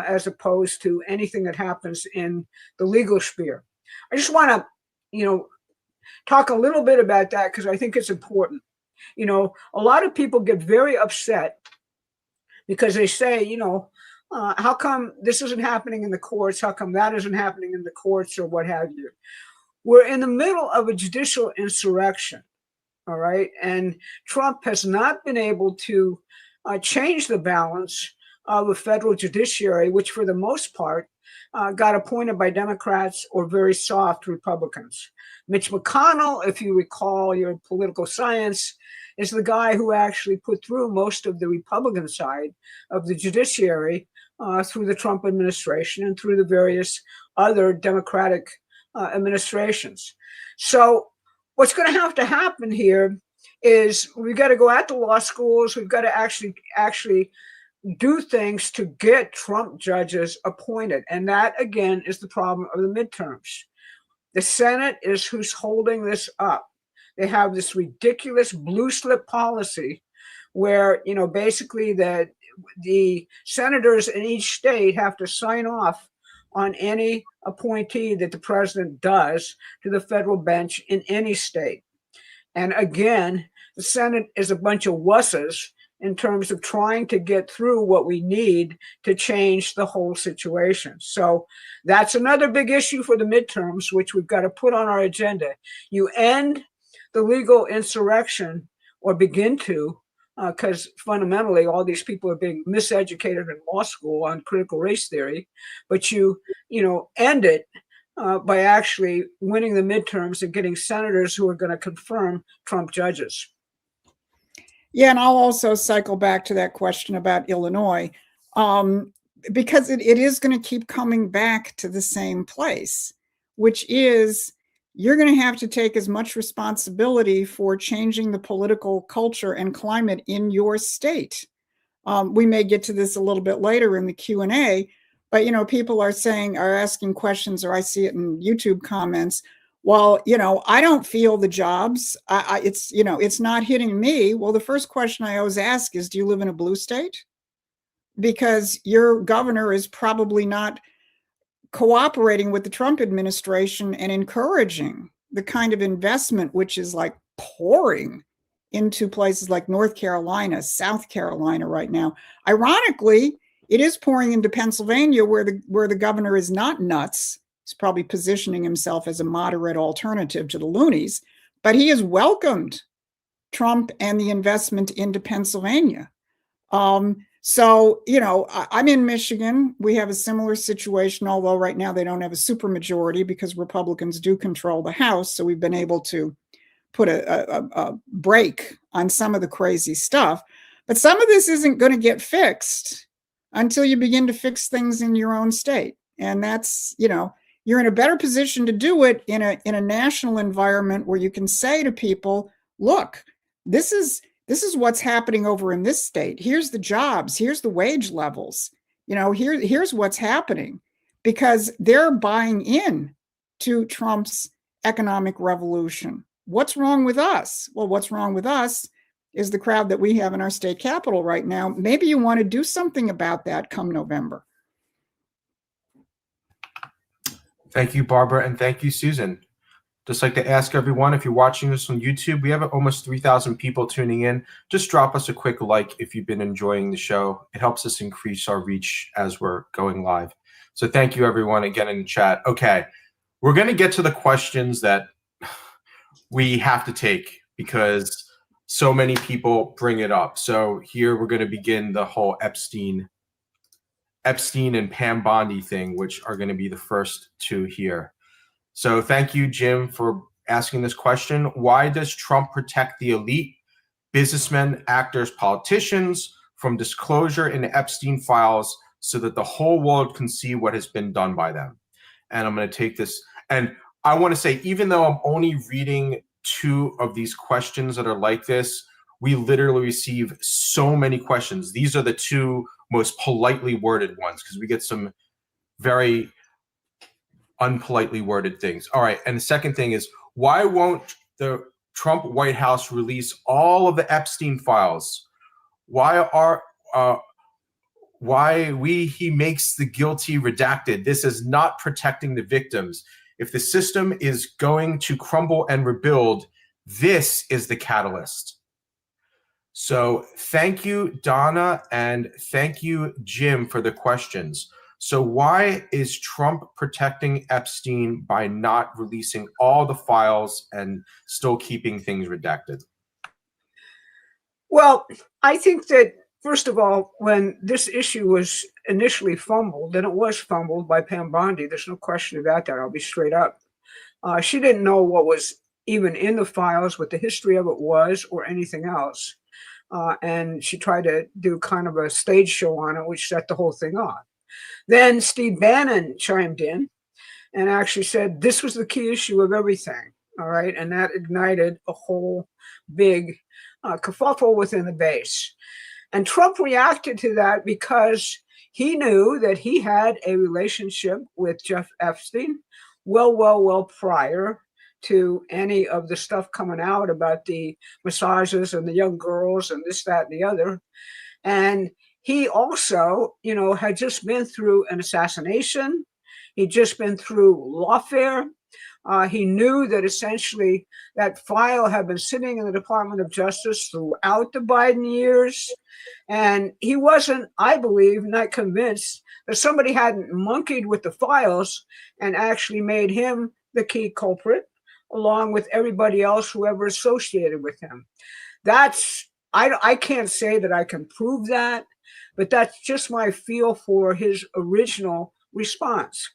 as opposed to anything that happens in the legal sphere. I just want to, talk a little bit about that because I think it's important. A lot of people get very upset because they say, how come this isn't happening in the courts? How come that isn't happening in the courts, or what have you? we're in the middle of a judicial insurrection, all right? And Trump has not been able to change the balance of the federal judiciary, which for the most part got appointed by Democrats or very soft Republicans. Mitch McConnell, if you recall your political science, is the guy who actually put through most of the Republican side of the judiciary through the Trump administration and through the various other Democratic administrations. So what's going to have to happen here is we've got to go at the law schools. We've got to actually do things to get Trump judges appointed. And that, again, is the problem of the midterms. The Senate is who's holding this up. They have this ridiculous blue slip policy where, basically the senators in each state have to sign off on any appointee that the president does to the federal bench in any state. And again, the Senate is a bunch of wusses in terms of trying to get through what we need to change the whole situation. So that's another big issue for the midterms, which we've got to put on our agenda. You end the legal insurrection, or begin to, because fundamentally all these people are being miseducated in law school on critical race theory, but you end it by actually winning the midterms and getting senators who are going to confirm Trump judges. Yeah, and I'll also cycle back to that question about Illinois, because it is going to keep coming back to the same place, which is you're going to have to take as much responsibility for changing the political culture and climate in your state. We may get to this a little bit later in the Q&A, but people are asking questions, or I see it in YouTube comments. Well, I don't feel the jobs. It's not hitting me. Well, the first question I always ask is, do you live in a blue state? Because your governor is probably not cooperating with the Trump administration and encouraging the kind of investment which is like pouring into places like North Carolina, South Carolina right now. Ironically, it is pouring into Pennsylvania, where the governor is not nuts. He's probably positioning himself as a moderate alternative to the loonies, but he has welcomed Trump and the investment into Pennsylvania. So, I'm in Michigan. We have a similar situation, although right now they don't have a supermajority because Republicans do control the House. So we've been able to put a break on some of the crazy stuff. But some of this isn't going to get fixed until you begin to fix things in your own state. And that's, you're in a better position to do it in a national environment where you can say to people, look, this is what's happening over in this state. Here's the jobs. Here's the wage levels. Here's what's happening, because they're buying in to Trump's economic revolution. What's wrong with us? Well, what's wrong with us is the crowd that we have in our state capitol right now. Maybe you want to do something about that come November. Thank you, Barbara, and thank you, Susan. Just like to ask everyone, if you're watching this on YouTube, we have almost 3,000 people tuning in. Just drop us a quick like if you've been enjoying the show. It helps us increase our reach as we're going live. So thank you, everyone, again in the chat. Okay, we're going to get to the questions that we have to take because so many people bring it up. So here we're going to begin the whole Epstein and Pam Bondi thing, which are going to be the first two here. So thank you, Jim, for asking this question. Why does Trump protect the elite, businessmen, actors, politicians from disclosure in the Epstein files so that the whole world can see what has been done by them? And I'm going to take this. And I want to say, even though I'm only reading two of these questions that are like this, we literally receive so many questions. These are the two most politely worded ones because we get some very unpolitely worded things. All right. And the second thing is, why won't the Trump White House release all of the Epstein files? He makes the guilty redacted? This is not protecting the victims. If the system is going to crumble and rebuild, this is the catalyst. So thank you, Donna, and thank you, Jim, for the questions. So why is Trump protecting Epstein by not releasing all the files and still keeping things redacted? Well, I think that, first of all, when this issue was initially fumbled, and it was fumbled by Pam Bondi, there's no question about that. I'll be straight up. She didn't know what was even in the files, what the history of it was, or anything else. And she tried to do kind of a stage show on it, which set the whole thing off. Then Steve Bannon chimed in and actually said this was the key issue of everything. All right. And that ignited a whole big kerfuffle within the base. And Trump reacted to that because he knew that he had a relationship with Jeff Epstein well prior to any of the stuff coming out about the massages and the young girls and this, that, and the other. And he also, had just been through an assassination. He'd just been through lawfare. He knew that essentially that file had been sitting in the Department of Justice throughout the Biden years. And he wasn't, I believe, not convinced that somebody hadn't monkeyed with the files and actually made him the key culprit, along with everybody else, whoever associated with him. I can't say that I can prove that, but that's just my feel for his original response.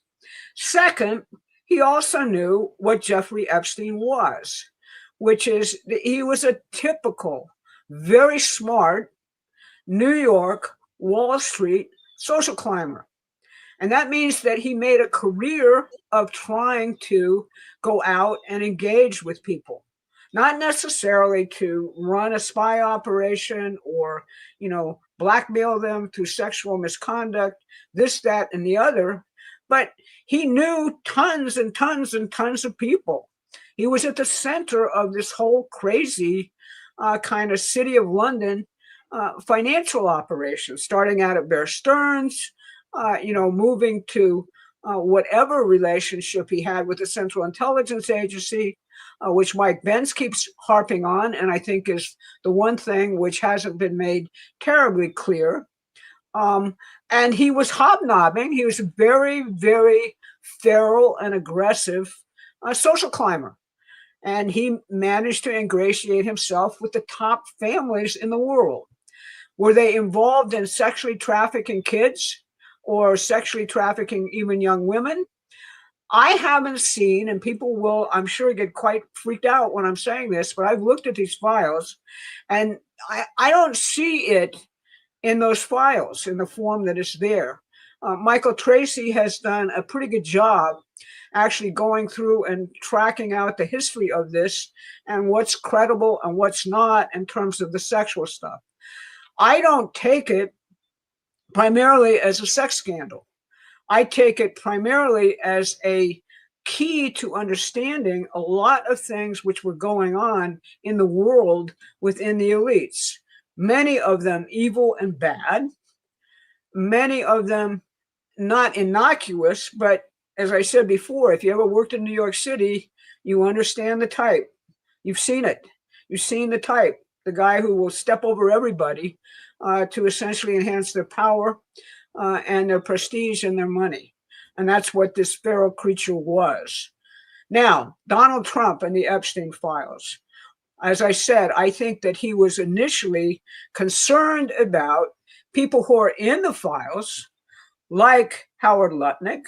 Second, he also knew what Jeffrey Epstein was, which is that he was a typical, very smart New York, Wall Street social climber. And that means that he made a career of trying to go out and engage with people, not necessarily to run a spy operation or, blackmail them through sexual misconduct, this, that, and the other. But he knew tons and tons and tons of people. He was at the center of this whole crazy kind of City of London financial operation, starting out at Bear Stearns, moving to whatever relationship he had with the Central Intelligence Agency, which Mike Pence keeps harping on, and I think is the one thing which hasn't been made terribly clear. And he was hobnobbing. He was a very, very feral and aggressive social climber. And he managed to ingratiate himself with the top families in the world. Were they involved in sexually trafficking kids or sexually trafficking even young women? I haven't seen, and people will, I'm sure, get quite freaked out when I'm saying this, but I've looked at these files and I don't see it in those files in the form that is there. Michael Tracy has done a pretty good job actually going through and tracking out the history of this and what's credible and what's not in terms of the sexual stuff. I don't take it primarily as a sex scandal. I take it primarily as a key to understanding a lot of things which were going on in the world within the elites. Many of them evil and bad, many of them not innocuous, but as I said before, if you ever worked in New York City, you understand the type. You've seen it. You've seen the type, the guy who will step over everybody to essentially enhance their power and their prestige and their money. And that's what this feral creature was. Now, Donald Trump and the Epstein files. As I said, I think that he was initially concerned about people who are in the files, like Howard Lutnick,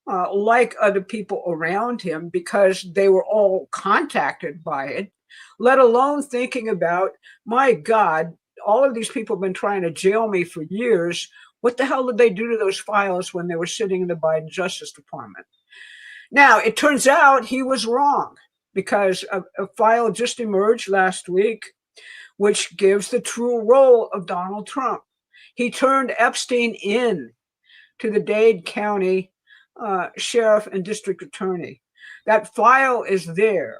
like other people around him, because they were all contacted by it, let alone thinking about, my God, all of these people have been trying to jail me for years. What the hell did they do to those files when they were sitting in the Biden Justice Department? Now, it turns out he was wrong, because a file just emerged last week, which gives the true role of Donald Trump. He turned Epstein in to the Dade County sheriff and district attorney. That file is there.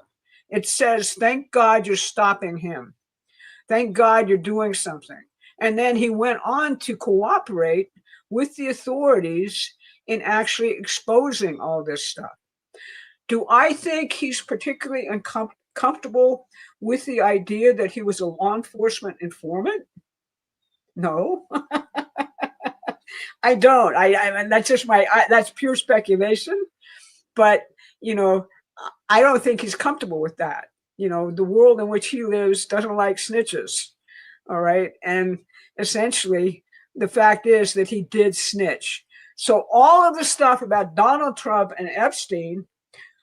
It says, thank God you're stopping him. Thank God you're doing something. And then he went on to cooperate with the authorities in actually exposing all this stuff. Do I think he's particularly uncomfortable with the idea that he was a law enforcement informant? No. I don't. I that's just that's pure speculation. But, I don't think he's comfortable with that. The world in which he lives doesn't like snitches. All right. And essentially, the fact is that he did snitch. So all of the stuff about Donald Trump and Epstein,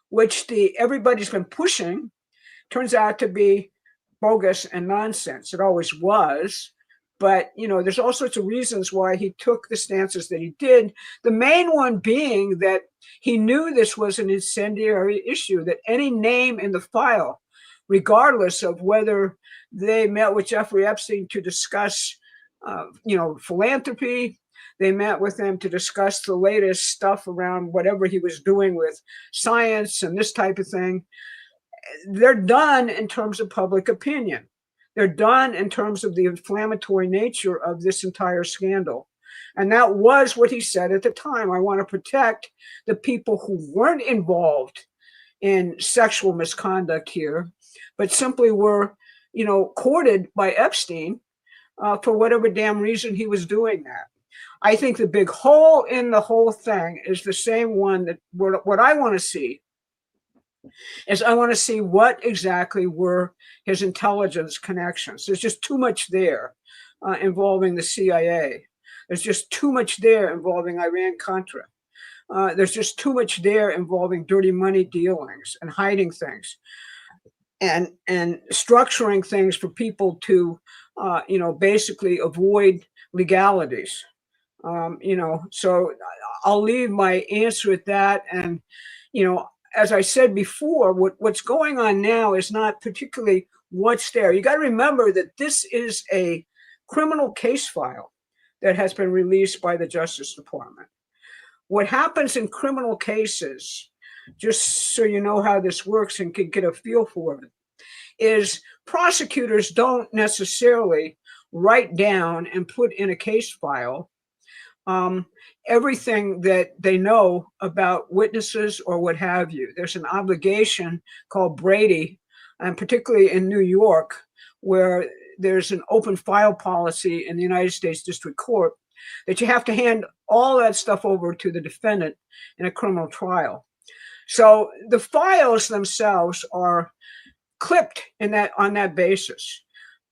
which everybody's been pushing, turns out to be bogus and nonsense. It always was. But, there's all sorts of reasons why he took the stances that he did. The main one being that he knew this was an incendiary issue, that any name in the file, regardless of whether they met with Jeffrey Epstein to discuss, philanthropy, they met with him to discuss the latest stuff around whatever he was doing with science and this type of thing, they're done in terms of public opinion. They're done in terms of the inflammatory nature of this entire scandal. And that was what he said at the time. I want to protect the people who weren't involved in sexual misconduct here, but simply were, courted by Epstein for whatever damn reason he was doing that. I think the big hole in the whole thing is the same one that what I want to see is I want to see what exactly were his intelligence connections. There's just too much there involving the CIA. There's just too much there involving Iran-Contra. There's just too much there involving dirty money dealings and hiding things and structuring things for people to, basically avoid legalities. So I'll leave my answer at that. And, as I said before, what's going on now is not particularly what's there. You got to remember that this is a criminal case file that has been released by the Justice Department. What happens in criminal cases, just so you know how this works and can get a feel for it, is prosecutors don't necessarily write down and put in a case file everything that they know about witnesses or what have you. There's an obligation called Brady, and particularly in New York, where there's an open file policy in the United States District Court, that you have to hand all that stuff over to the defendant in a criminal trial. So the files themselves are clipped on that basis.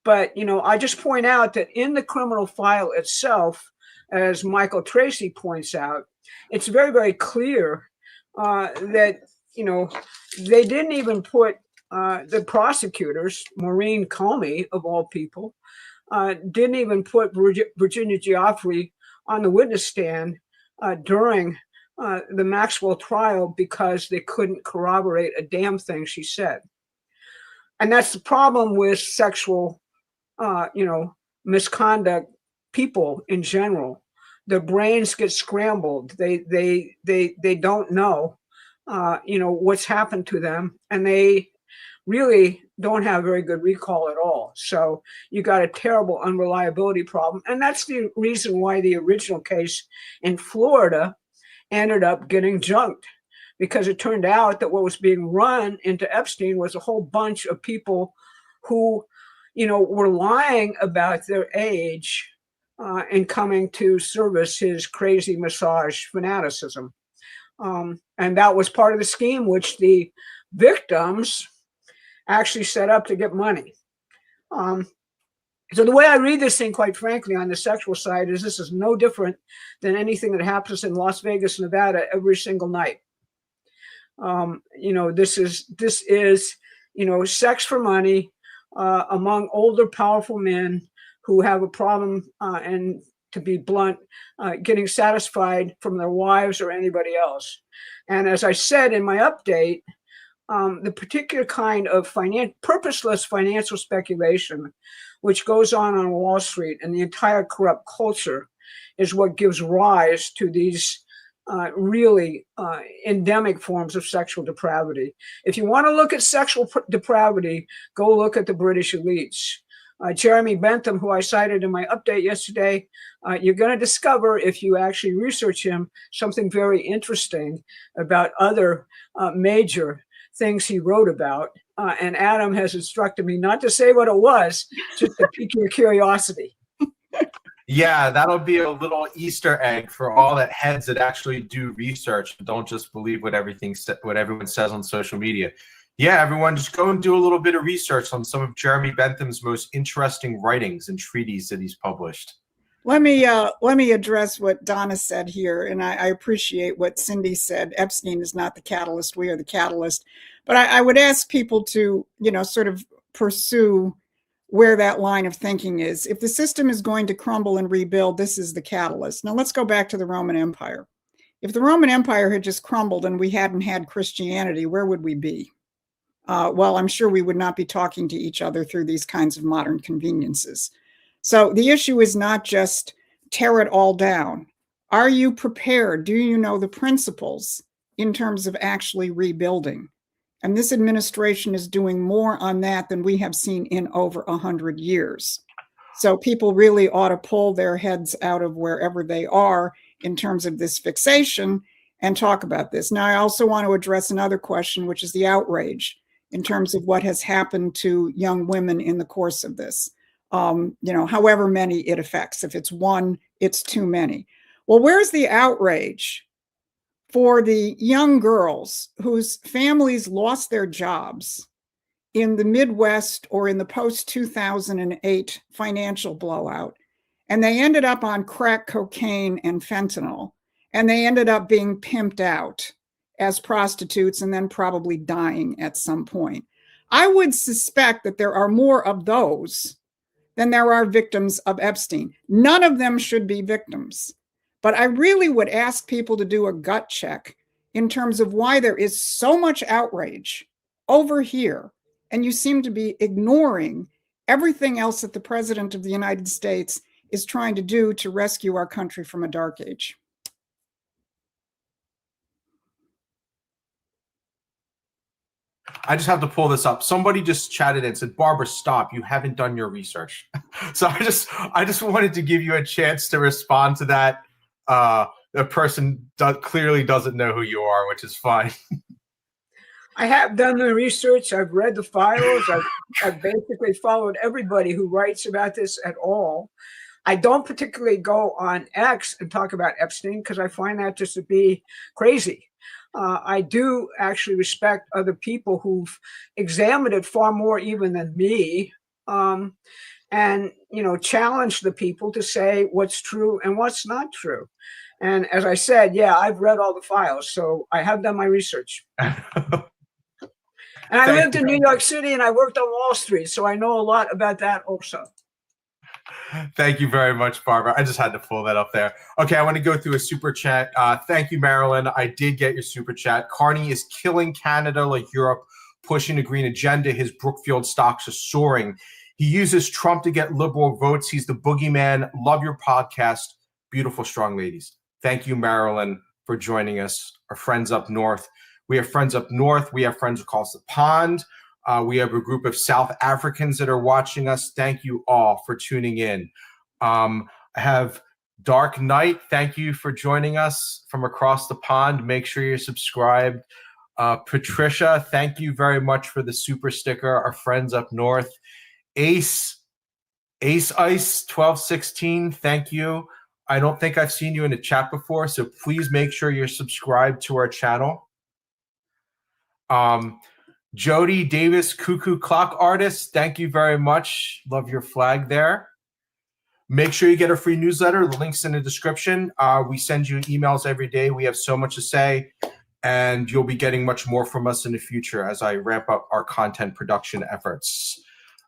But, I just point out that in the criminal file itself, as Michael Tracy points out, it's very, very clear that, they didn't even put the prosecutors, Maureen Comey, of all people, didn't even put Virginia Giuffre on the witness stand during the Maxwell trial because they couldn't corroborate a damn thing she said. And that's the problem with sexual, misconduct people in general. Their brains get scrambled. They don't know, what's happened to them, and they really don't have very good recall at all. So you got a terrible unreliability problem. And that's the reason why the original case in Florida ended up getting junked, because it turned out that what was being run into Epstein was a whole bunch of people who, were lying about their age and coming to service his crazy massage fanaticism. And that was part of the scheme, which the victims actually set up to get money. So the way I read this thing, quite frankly, on the sexual side, is this is no different than anything that happens in Las Vegas, Nevada, every single night. This is sex for money among older, powerful men who have a problem, and to be blunt, getting satisfied from their wives or anybody else. And as I said in my update, the particular kind of purposeless financial speculation which goes on Wall Street and the entire corrupt culture is what gives rise to these really endemic forms of sexual depravity. If you want to look at sexual depravity, go look at the British elites. Jeremy Bentham, who I cited in my update yesterday, you're going to discover, if you actually research him, something very interesting about other major things he wrote about. And Adam has instructed me not to say what it was, just to pique your curiosity. Yeah, that'll be a little Easter egg for all that heads that actually do research and don't just believe what everyone says on social media. Yeah, everyone, just go and do a little bit of research on some of Jeremy Bentham's most interesting writings and treatises that he's published. Let me address what Donna said here, and I appreciate what Cindy said. Epstein is not the catalyst; we are the catalyst. But I would ask people to, sort of pursue where that line of thinking is. If the system is going to crumble and rebuild, this is the catalyst. Now let's go back to the Roman Empire. If the Roman Empire had just crumbled and we hadn't had Christianity, where would we be? Well, I'm sure we would not be talking to each other through these kinds of modern conveniences. So the issue is not just tear it all down. Are you prepared? Do you know the principles in terms of actually rebuilding? And this administration is doing more on that than we have seen in over 100 years. So people really ought to pull their heads out of wherever they are in terms of this fixation and talk about this. Now, I also want to address another question, which is the outrage in terms of what has happened to young women in the course of this. However many it affects. If it's one, it's too many. Well, where's the outrage for the young girls whose families lost their jobs in the Midwest or in the post-2008 financial blowout, and they ended up on crack cocaine and fentanyl, and they ended up being pimped out as prostitutes and then probably dying at some point? I would suspect that there are more of those than there are victims of Epstein. None of them should be victims. But I really would ask people to do a gut check in terms of why there is so much outrage over here, and you seem to be ignoring everything else that the President of the United States is trying to do to rescue our country from a dark age. I just have to pull this up. Somebody just chatted and said, "Barbara, stop. You haven't done your research." So I just wanted to give you a chance to respond to that. The person clearly doesn't know who you are, which is fine. I have done the research. I've read the files. I've basically followed everybody who writes about this at all. I don't particularly go on X and talk about Epstein because I find that just to be crazy. I do actually respect other people who've examined it far more even than me, and challenge the people to say what's true and what's not true. And as I said, yeah, I've read all the files, so I have done my research. And I lived in New York City and I worked on Wall Street, so I know a lot about that also. Thank you very much, Barbara. I just had to pull that up there. Okay, I want to go through a super chat. Thank you, Marilyn. I did get your super chat. Carney is killing Canada like Europe, pushing the green agenda. His Brookfield stocks are soaring. He uses Trump to get liberal votes. He's the boogeyman. Love your podcast. Beautiful, strong ladies. Thank you, Marilyn, for joining us. Our friends up north. We have friends up north. We have friends across the pond. We have a group of South Africans that are watching us. Thank you all for tuning in. I have Dark Knight. Thank you for joining us from across the pond. Make sure you're subscribed. Patricia, thank you very much for the super sticker. Our friends up north. Ace Ice 1216, thank you. I don't think I've seen you in the chat before, so please make sure you're subscribed to our channel. Jody Davis, Cuckoo Clock Artist, thank you very much. Love your flag there. Make sure you get a free newsletter. The link's in the description. We send you emails every day. We have so much to say, and you'll be getting much more from us in the future as I ramp up our content production efforts.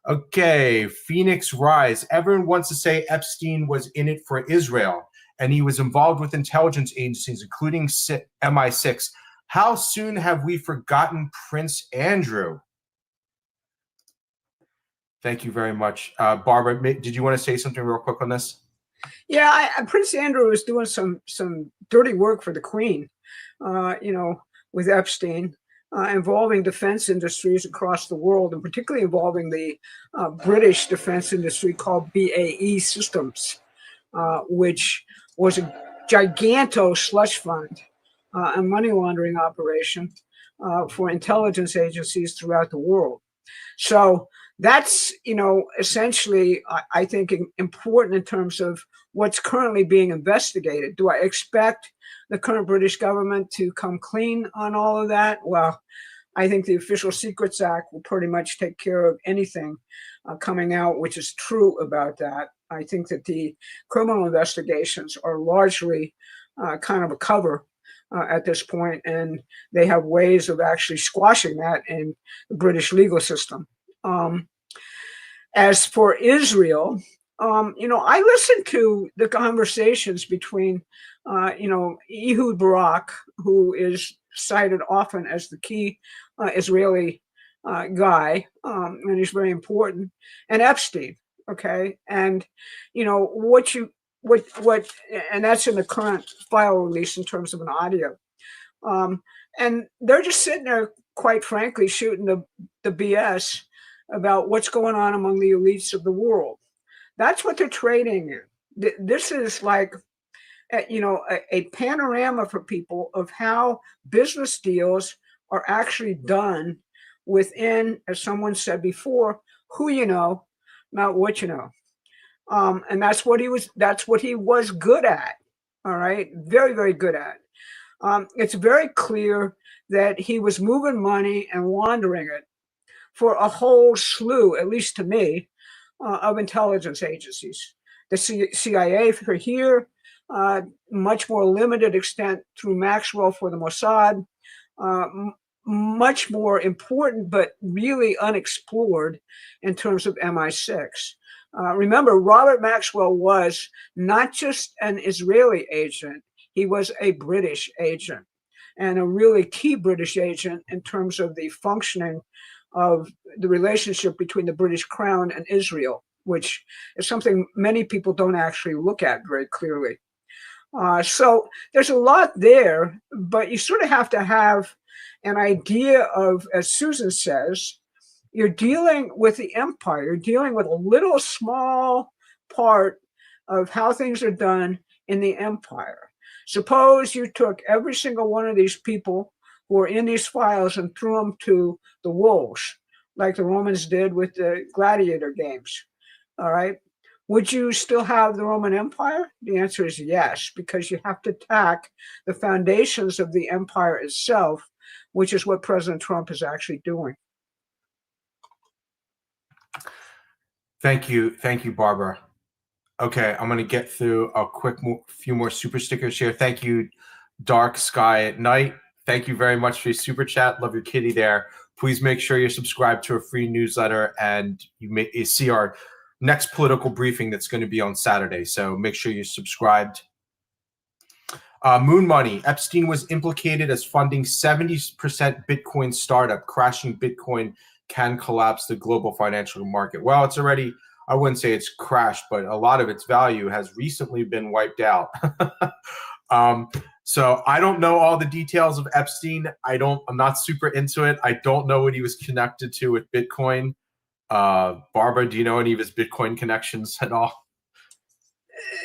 Okay, Phoenix Rise. Everyone wants to say Epstein was in it for Israel, and he was involved with intelligence agencies, including MI6. How soon have we forgotten Prince Andrew? Thank you very much. Barbara, did you want to say something real quick on this? Yeah, Prince Andrew was doing some dirty work for the Queen, with Epstein, involving defense industries across the world, and particularly involving the British defense industry called BAE Systems, which was a giganto slush fund. A money laundering operation for intelligence agencies throughout the world. So that's, essentially, I think, important in terms of what's currently being investigated. Do I expect the current British government to come clean on all of that? Well, I think the Official Secrets Act will pretty much take care of anything coming out which is true about that. I think that the criminal investigations are largely kind of a cover at this point, and they have ways of actually squashing that in the British legal system. As for Israel, I listened to the conversations between, Ehud Barak, who is cited often as the key Israeli guy, and he's very important, and Epstein. Okay, and what, and that's in the current file release in terms of an audio, and they're just sitting there, quite frankly, shooting the BS about what's going on among the elites of the world. That's what they're trading in. This is like, a panorama for people of how business deals are actually done within, as someone said before, who you know, not what you know. And that's what he was good at. All right. Very, very good at. It's very clear that he was moving money and laundering it for a whole slew, at least to me, of intelligence agencies. The CIA for here, much more limited extent through Maxwell for the Mossad, much more important, but really unexplored in terms of MI6. Remember, Robert Maxwell was not just an Israeli agent, he was a British agent, and a really key British agent in terms of the functioning of the relationship between the British Crown and Israel, which is something many people don't actually look at very clearly. So there's a lot there, but you sort of have to have an idea of, as Susan says, you're dealing with the empire, you're dealing with a little small part of how things are done in the empire. Suppose you took every single one of these people who are in these files and threw them to the wolves, like the Romans did with the gladiator games. All right. Would you still have the Roman Empire? The answer is yes, because you have to attack the foundations of the empire itself, which is what President Trump is actually doing. Thank you, Barbara. Okay, I'm going to get through a few more super stickers here. Thank you, Dark Sky at Night. Thank you very much for your super chat. Love your kitty there. Please make sure you're subscribed to a free newsletter, and you see our next political briefing that's going to be on Saturday. So make sure you're subscribed. Moon Money. Epstein was implicated as funding 70% Bitcoin startup. Crashing Bitcoin can collapse the global financial market. Well, it's already, I wouldn't say it's crashed, but a lot of its value has recently been wiped out. So I don't know all the details of Epstein. I'm not super into it. I don't know what he was connected to with Bitcoin. Barbara, do you know any of his Bitcoin connections at all?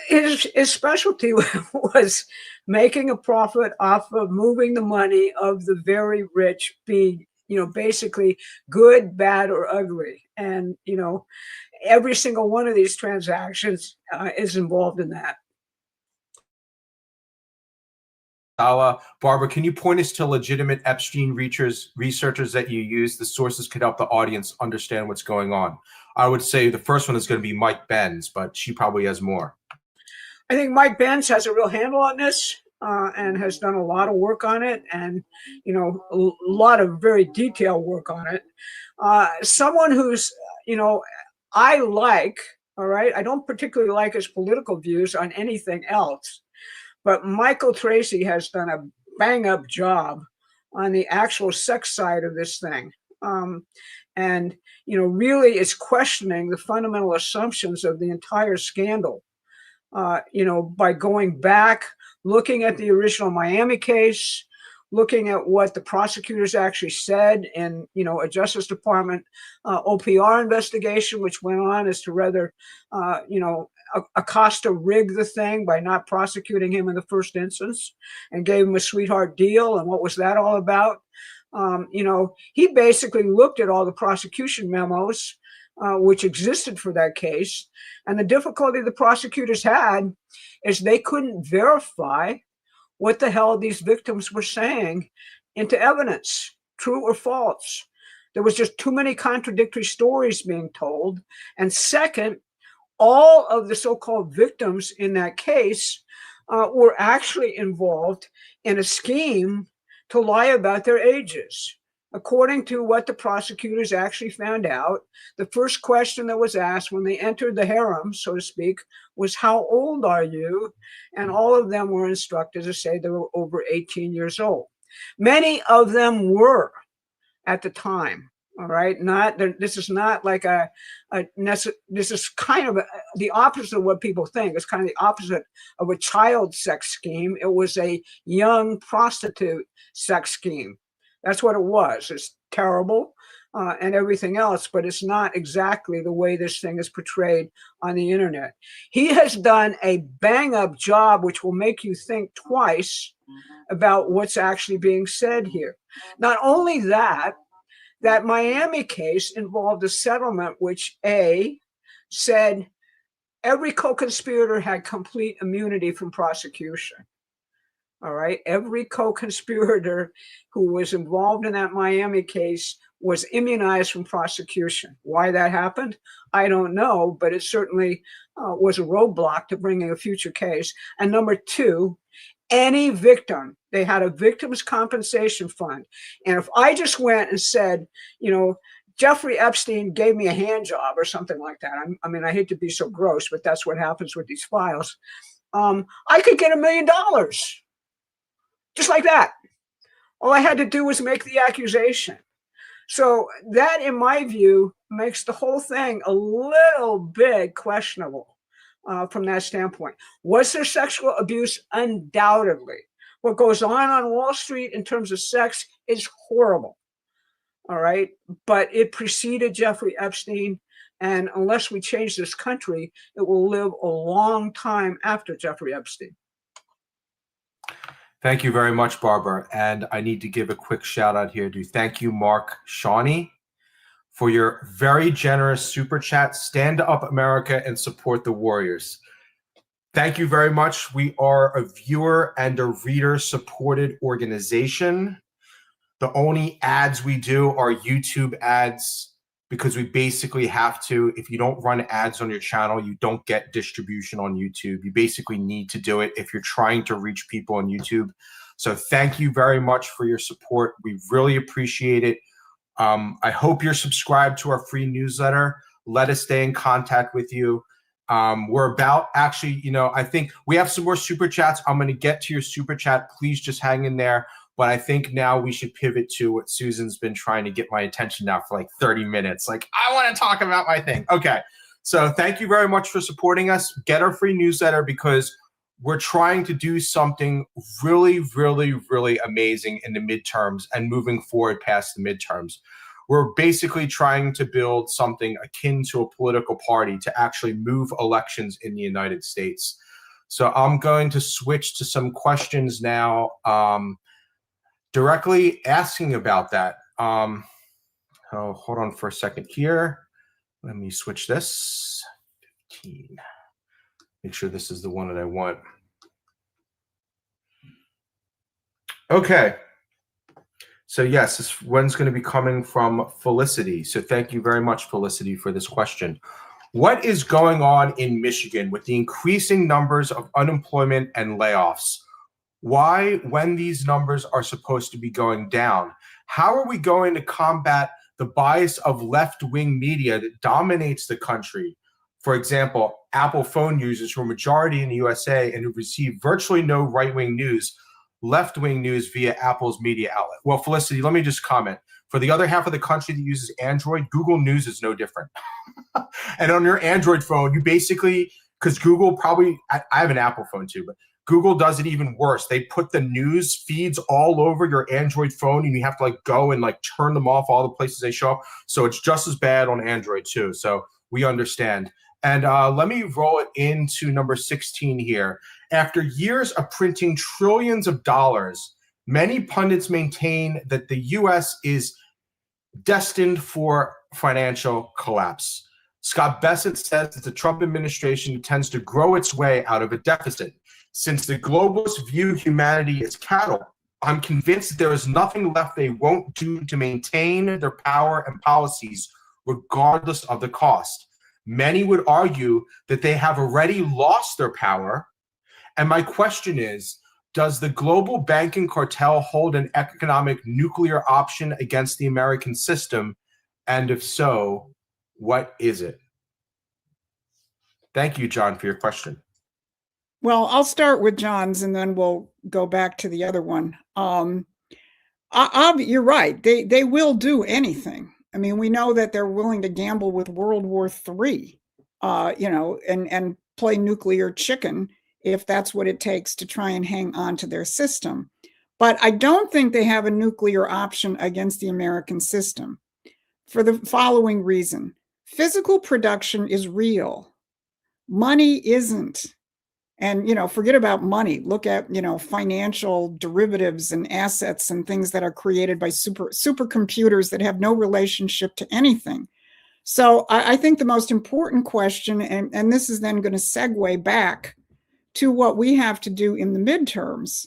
His specialty was making a profit off of moving the money of the very rich, being, basically good, bad, or ugly. And, every single one of these transactions is involved in that. Barbara, can you point us to legitimate Epstein researchers that you use? The sources could help the audience understand what's going on. I would say the first one is going to be Mike Benz, but she probably has more. I think Mike Benz has a real handle on this and has done a lot of work on it, and a lot of very detailed work on it. Someone who's I like, all right, I don't particularly like his political views on anything else, but Michael Tracy has done a bang-up job on the actual sex side of this thing. And, really is questioning the fundamental assumptions of the entire scandal, by going back, looking at the original Miami case, looking at what the prosecutors actually said in, a Justice Department OPR investigation, which went on as to whether, Acosta rigged the thing by not prosecuting him in the first instance and gave him a sweetheart deal. And what was that all about? He basically looked at all the prosecution memos which existed for that case. And the difficulty the prosecutors had is they couldn't verify what the hell these victims were saying into evidence, true or false. There was just too many contradictory stories being told. And second, all of the so-called victims in that case were actually involved in a scheme to lie about their ages. According to what the prosecutors actually found out, the first question that was asked when they entered the harem, so to speak, was, how old are you? And all of them were instructed to say they were over 18 years old. Many of them were at the time. All right. This is not like this is kind of the opposite of what people think. It's kind of the opposite of a child sex scheme. It was a young prostitute sex scheme. That's what it was. It's terrible and everything else, but it's not exactly the way this thing is portrayed on the internet. He has done a bang up job, which will make you think twice about what's actually being said here. Not only that, that Miami case involved a settlement which said every co-conspirator had complete immunity from prosecution. All right. Every co-conspirator who was involved in that Miami case was immunized from prosecution. Why that happened, I don't know, but it certainly was a roadblock to bringing a future case. And number two, any victim, they had a victims compensation fund. And if I just went and said, Jeffrey Epstein gave me a hand job or something like that, I mean, I hate to be so gross, but that's what happens with these files. I could get $1 million. Just like that. All I had to do was make the accusation. So that, in my view, makes the whole thing a little bit questionable from that standpoint. Was there sexual abuse? Undoubtedly. What goes on Wall Street in terms of sex is horrible. All right. But it preceded Jeffrey Epstein. And unless we change this country, it will live a long time after Jeffrey Epstein. Thank you very much, Barbara. And I need to give a quick shout out here to thank you, Mark Shawnee, for your very generous super chat. Stand up, America, and support the Warriors. Thank you very much. We are a viewer and a reader supported organization. The only ads we do are YouTube ads because we basically have to. If you don't run ads on your channel, you don't get distribution on YouTube. You basically need to do it if you're trying to reach people on YouTube. So thank you very much for your support. We really appreciate it. I hope you're subscribed to our free newsletter. Let us stay in contact with you. We're about actually, I think we have some more super chats. I'm going to get to your super chat. Please just hang in there. But I think now we should pivot to what Susan's been trying to get my attention now for like 30 minutes. Like, I want to talk about my thing. Okay. So thank you very much for supporting us. Get our free newsletter because we're trying to do something really, really, really amazing in the midterms and moving forward past the midterms. We're basically trying to build something akin to a political party to actually move elections in the United States. So I'm going to switch to some questions now. Directly asking about that. Hold on for a second here. Let me switch this. 15. Make sure this is the one that I want. Okay. So yes, this one's going to be coming from Felicity. So thank you very much, Felicity, for this question. What is going on in Michigan with the increasing numbers of unemployment and layoffs? Why, when these numbers are supposed to be going down? How are we going to combat the bias of left-wing media that dominates the country? For example, Apple phone users who are majority in the USA and who receive virtually no right-wing news, left-wing news via Apple's media outlet. Well, Felicity, let me just comment. For the other half of the country that uses Android, Google News is no different. And on your Android phone, you basically, because Google probably, I have an Apple phone too, but Google does it even worse. They put the news feeds all over your Android phone and you have to go and turn them off all the places they show up. So it's just as bad on Android too. So we understand. And let me roll it into number 16 here. After years of printing trillions of dollars, many pundits maintain that the U.S. is destined for financial collapse. Scott Bessent says that the Trump administration intends to grow its way out of a deficit. Since the globalists view humanity as cattle, I'm convinced that there is nothing left they won't do to maintain their power and policies, regardless of the cost. Many would argue that they have already lost their power. And my question is, does the global banking cartel hold an economic nuclear option against the American system? And if so, what is it? Thank you, John, for your question. Well, I'll start with John's and then we'll go back to the other one. You're right. They will do anything. I mean, we know that they're willing to gamble with World War III, and play nuclear chicken if that's what it takes to try and hang on to their system. But I don't think they have a nuclear option against the American system for the following reason. Physical production is real. Money isn't. And, forget about money. Look at, financial derivatives and assets and things that are created by supercomputers that have no relationship to anything. So I think the most important question, and this is then going to segue back to what we have to do in the midterms,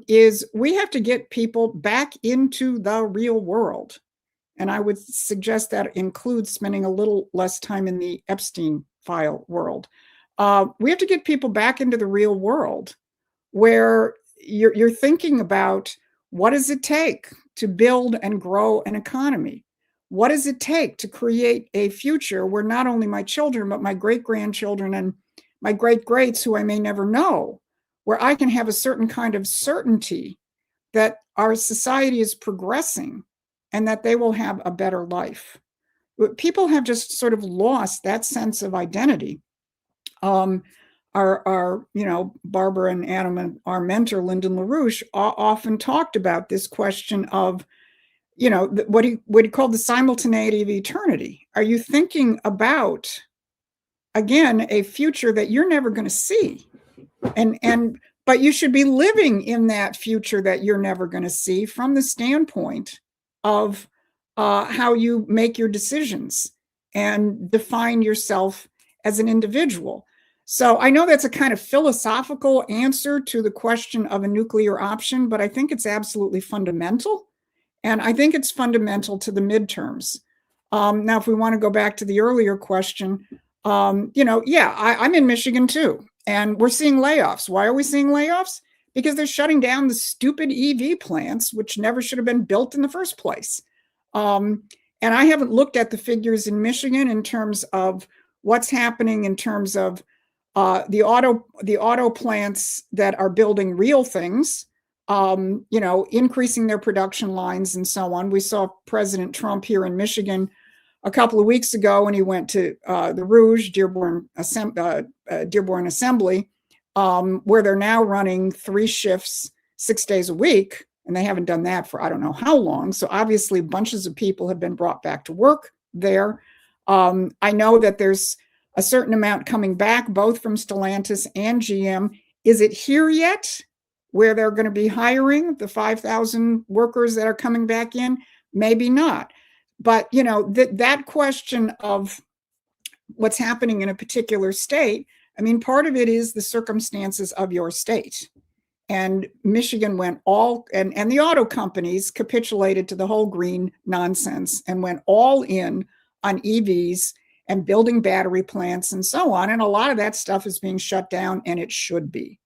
is we have to get people back into the real world. And I would suggest that includes spending a little less time in the Epstein file world. We have to get people back into the real world where you're thinking about what does it take to build and grow an economy? What does it take to create a future where not only my children, but my great-grandchildren and my great-greats who I may never know, where I can have a certain kind of certainty that our society is progressing and that they will have a better life. People have just sort of lost that sense of identity. Barbara and Adam and our mentor, Lyndon LaRouche, often talked about this question of, what he called the simultaneity of eternity. Are you thinking about, again, a future that you're never going to see? But you should be living in that future that you're never going to see from the standpoint of how you make your decisions and define yourself as an individual. So I know that's a kind of philosophical answer to the question of a nuclear option, but I think it's absolutely fundamental. And I think it's fundamental to the midterms. Now, if we want to go back to the earlier question, I'm in Michigan too, and we're seeing layoffs. Why are we seeing layoffs? Because they're shutting down the stupid EV plants, which never should have been built in the first place. And I haven't looked at the figures in Michigan in terms of what's happening in terms of the auto plants that are building real things, increasing their production lines and so on. We saw President Trump here in Michigan a couple of weeks ago when he went to the Rouge, Dearborn Assembly, where they're now running 3 shifts, 6 days a week. And they haven't done that for I don't know how long. So obviously bunches of people have been brought back to work there. I know that there's a certain amount coming back, both from Stellantis and GM. Is it here yet where they're going to be hiring the 5,000 workers that are coming back in? Maybe not. But, that question of what's happening in a particular state, I mean, part of it is the circumstances of your state. And Michigan went and the auto companies capitulated to the whole green nonsense and went all in on EVs and building battery plants and so on. And a lot of that stuff is being shut down, and it should be.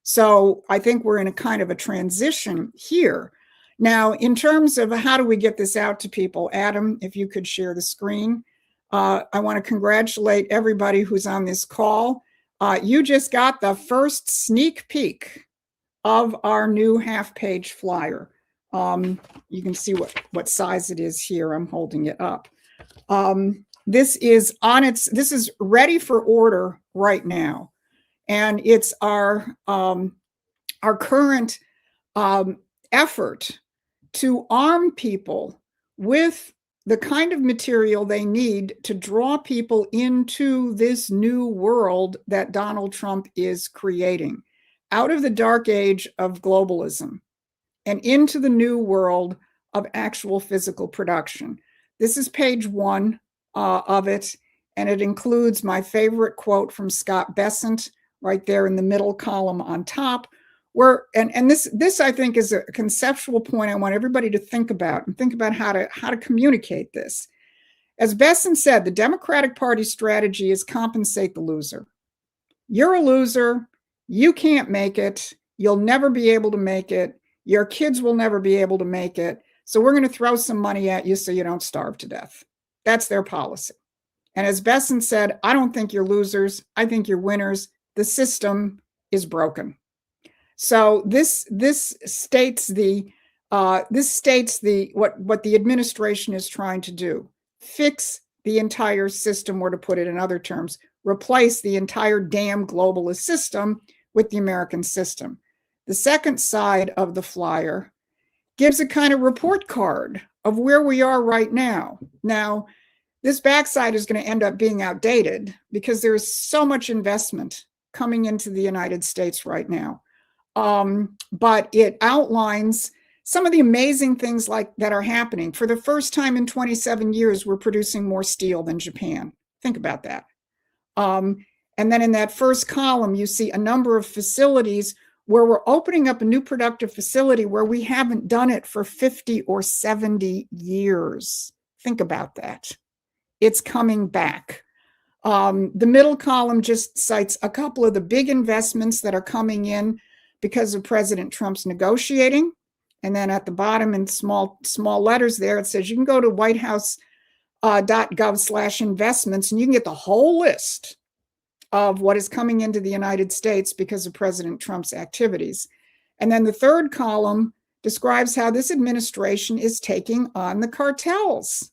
So I think we're in a kind of a transition here. Now, in terms of how do we get this out to people, Adam, if you could share the screen. I want to congratulate everybody who's on this call. You just got the first sneak peek of our new half-page flyer. You can see what size it is here. I'm holding it up. This is ready for order right now. And it's our current effort to arm people with the kind of material they need to draw people into this new world that Donald Trump is creating, out of the dark age of globalism and into the new world of actual physical production. This is page 1 of it, and it includes my favorite quote from Scott Bessent right there in the middle column on top, where and this I think is a conceptual point I want everybody to think about and think about how to communicate this. As Bessent said, the Democratic Party strategy is compensate the loser. You're a loser. You can't make it. You'll never be able to make it. Your kids will never be able to make it. So we're going to throw some money at you so you don't starve to death. That's their policy. And as Bessent said, I don't think you're losers. I think you're winners. The system is broken. So this states what the administration is trying to do. Fix the entire system, or to put it in other terms, replace the entire damn globalist system with the American system. The second side of the flyer gives a kind of report card of where we are right now. Now, this backside is going to end up being outdated because there is so much investment coming into the United States right now. But it outlines some of the amazing things like that are happening. For the first time in 27 years, we're producing more steel than Japan. Think about that. And then in that first column, you see a number of facilities where we're opening up a new productive facility where we haven't done it for 50 or 70 years. Think about that. It's coming back. The middle column just cites a couple of the big investments that are coming in because of President Trump's negotiating. And then at the bottom in small letters there, it says you can go to whitehouse.gov/investments and you can get the whole list of what is coming into the United States because of President Trump's activities. And then the third column describes how this administration is taking on the cartels.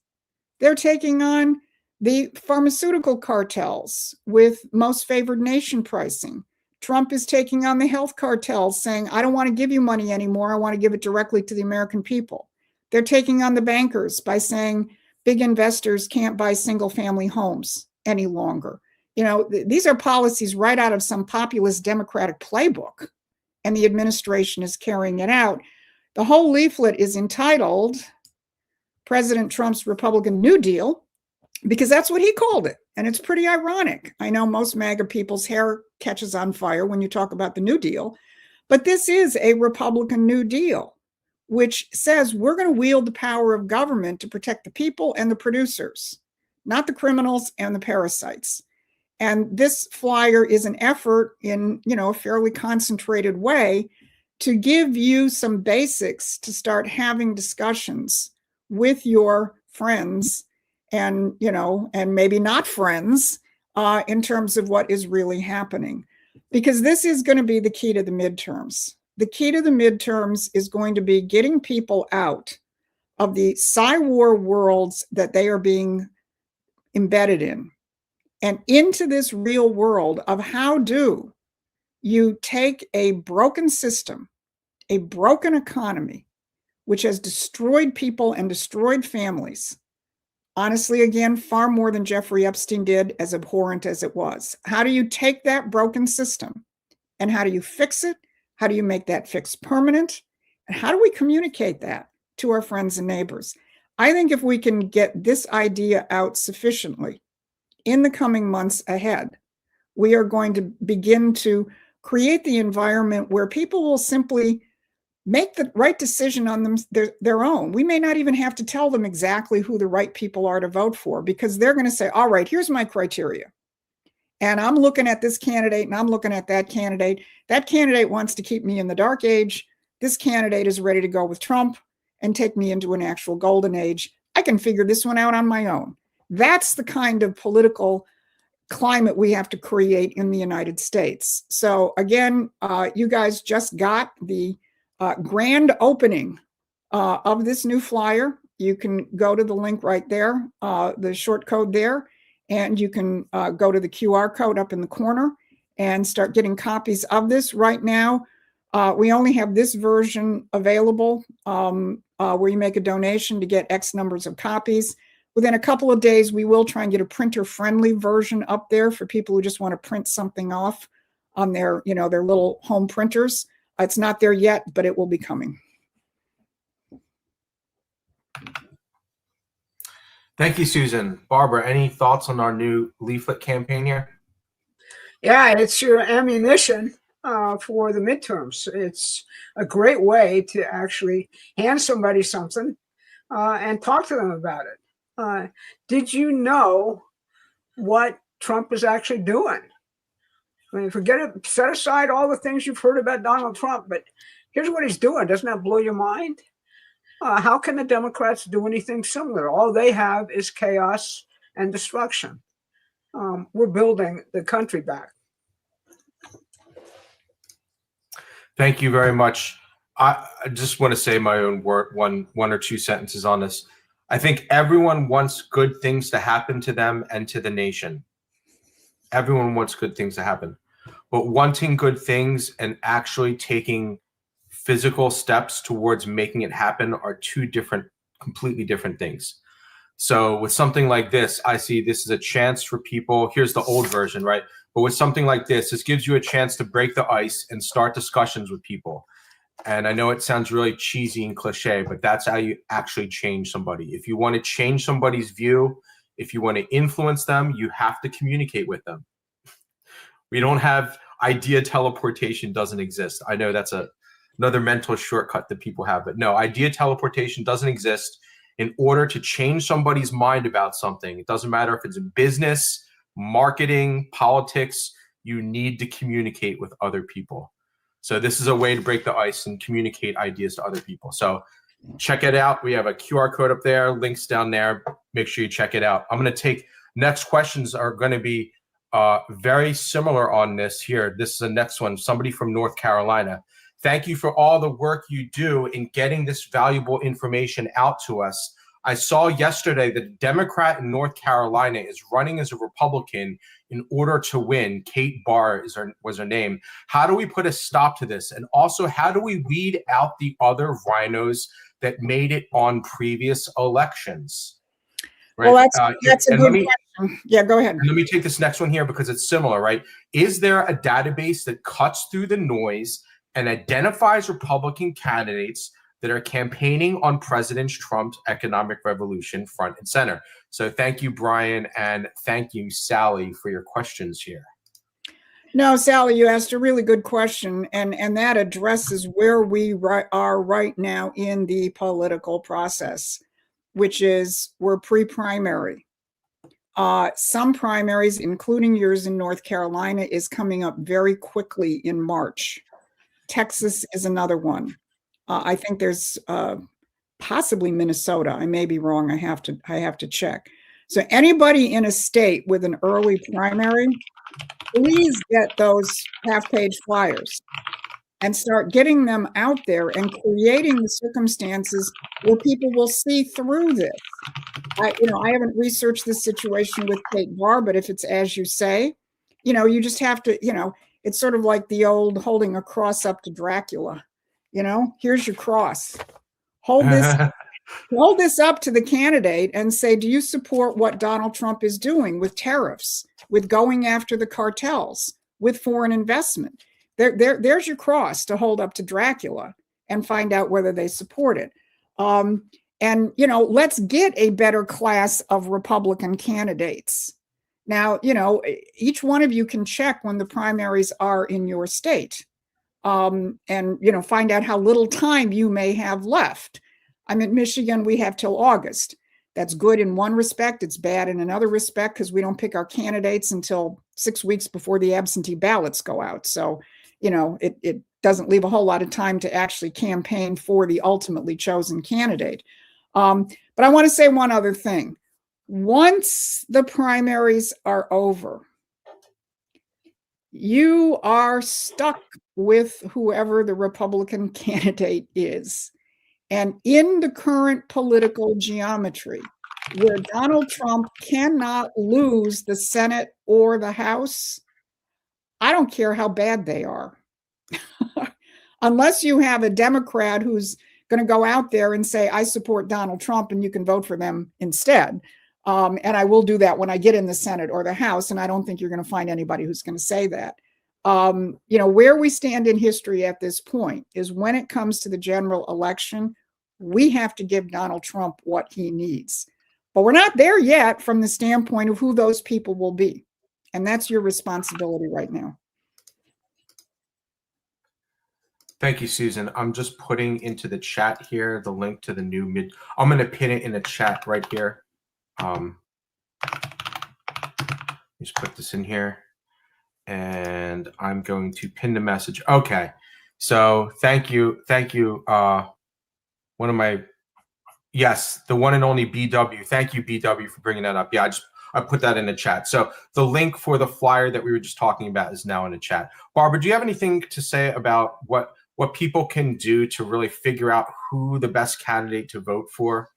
They're taking on the pharmaceutical cartels with most favored nation pricing. Trump is taking on the health cartels, saying, I don't want to give you money anymore. I want to give it directly to the American people. They're taking on the bankers by saying big investors can't buy single-family homes any longer. You know, these are policies right out of some populist Democratic playbook, and the administration is carrying it out. The whole leaflet is entitled President Trump's Republican New Deal, because that's what he called it. And it's pretty ironic. I know most MAGA people's hair catches on fire when you talk about the New Deal, but this is a Republican New Deal, which says we're going to wield the power of government to protect the people and the producers, not the criminals and the parasites. And this flyer is an effort in, a fairly concentrated way to give you some basics to start having discussions with your friends and maybe not friends in terms of what is really happening. Because this is going to be the key to the midterms. The key to the midterms is going to be getting people out of the psy-war worlds that they are being embedded in and into this real world of how do you take a broken system, a broken economy, which has destroyed people and destroyed families. Honestly, again, far more than Jeffrey Epstein did, as abhorrent as it was. How do you take that broken system and how do you fix it? How do you make that fix permanent? And how do we communicate that to our friends and neighbors? I think if we can get this idea out sufficiently in the coming months ahead, we are going to begin to create the environment where people will simply make the right decision on their own. We may not even have to tell them exactly who the right people are to vote for, because they're going to say, all right, here's my criteria. And I'm looking at this candidate and I'm looking at that candidate. That candidate wants to keep me in the dark age. This candidate is ready to go with Trump and take me into an actual golden age. I can figure this one out on my own. That's the kind of political climate we have to create in the United States. So again, you guys just got the grand opening of this new flyer. You can go to the link right there, the short code there, and you can go to the QR code up in the corner and start getting copies of this. Right now, we only have this version available where you make a donation to get X numbers of copies. Within a couple of days, we will try and get a printer-friendly version up there for people who just want to print something off on their, their little home printers. It's not there yet, but it will be coming. Thank you, Susan. Barbara, any thoughts on our new leaflet campaign here? Yeah, it's your ammunition for the midterms. It's a great way to actually hand somebody something and talk to them about it. Did you know what Trump is actually doing? I mean, forget it, set aside all the things you've heard about Donald Trump, but here's what he's doing. Doesn't that blow your mind? How can the Democrats do anything similar? All they have is chaos and destruction. We're building the country back. Thank you very much. I just want to say my own one or two sentences on this. I think everyone wants good things to happen to them and to the nation. Everyone wants good things to happen. But wanting good things and actually taking physical steps towards making it happen are two completely different things. So with something like this, I see this is a chance for people. Here's the old version, right? But with something like this gives you a chance to break the ice and start discussions with people. And I know it sounds really cheesy and cliche, but that's how you actually change somebody. If you want to change somebody's view, if you want to influence them, you have to communicate with them. We don't have idea teleportation doesn't exist. I know that's another mental shortcut that people have, but no, idea teleportation doesn't exist. In order to change somebody's mind about something, it doesn't matter if it's in business, marketing, politics, you need to communicate with other people. So this is a way to break the ice and communicate ideas to other people. So check it out. We have a QR code up there, links down there. Make sure you check it out. I'm going to take next questions are going to be very similar on this here. This is the next one. Somebody from North Carolina. Thank you for all the work you do in getting this valuable information out to us. I saw yesterday that a Democrat in North Carolina is running as a Republican in order to win. Kate Barr was her name. How do we put a stop to this? And also, how do we weed out the other rhinos that made it on previous elections? Right? Well, that's a good question. Yeah, go ahead. Let me take this next one here because it's similar, right? Is there a database that cuts through the noise and identifies Republican candidates that are campaigning on President Trump's economic revolution front and center? So thank you, Brian, and thank you, Sally, for your questions here. No, Sally, you asked a really good question, and that addresses where we are right now in the political process, which is we're pre-primary. Some primaries, including yours in North Carolina, is coming up very quickly in March. Texas is another one. I think there's possibly Minnesota. I may be wrong. I have to check. So anybody in a state with an early primary, please get those half-page flyers and start getting them out there and creating the circumstances where people will see through this. I haven't researched this situation with Kate Barr, but if it's as you say, you just have to, it's sort of like the old holding a cross up to Dracula. Here's your cross. Hold this up to the candidate and say, do you support what Donald Trump is doing with tariffs, with going after the cartels, with foreign investment? There's your cross to hold up to Dracula and find out whether they support it. And let's get a better class of Republican candidates. Now, each one of you can check when the primaries are in your state. And find out how little time you may have left. I'm in Michigan, we have till August. That's good in one respect, it's bad in another respect because we don't pick our candidates until 6 weeks before the absentee ballots go out. So, it doesn't leave a whole lot of time to actually campaign for the ultimately chosen candidate. But I want to say one other thing. Once the primaries are over, you are stuck with whoever the Republican candidate is. And in the current political geometry, where Donald Trump cannot lose the Senate or the House, I don't care how bad they are. Unless you have a Democrat who's going to go out there and say, I support Donald Trump and you can vote for them instead. And I will do that when I get in the Senate or the House. And I don't think you're going to find anybody who's going to say that. Where we stand in history at this point is when it comes to the general election, we have to give Donald Trump what he needs. But we're not there yet from the standpoint of who those people will be. And that's your responsibility right now. Thank you, Susan. I'm just putting into the chat here the link to the new mid. I'm going to pin it in the chat right here. Just put this in here, and I'm going to pin the message. Okay, so thank you. One of my, yes, the one and only BW. Thank you, BW, for bringing that up. Yeah, I put that in the chat. So the link for the flyer that we were just talking about is now in the chat. Barbara, do you have anything to say about what people can do to really figure out who the best candidate to vote for?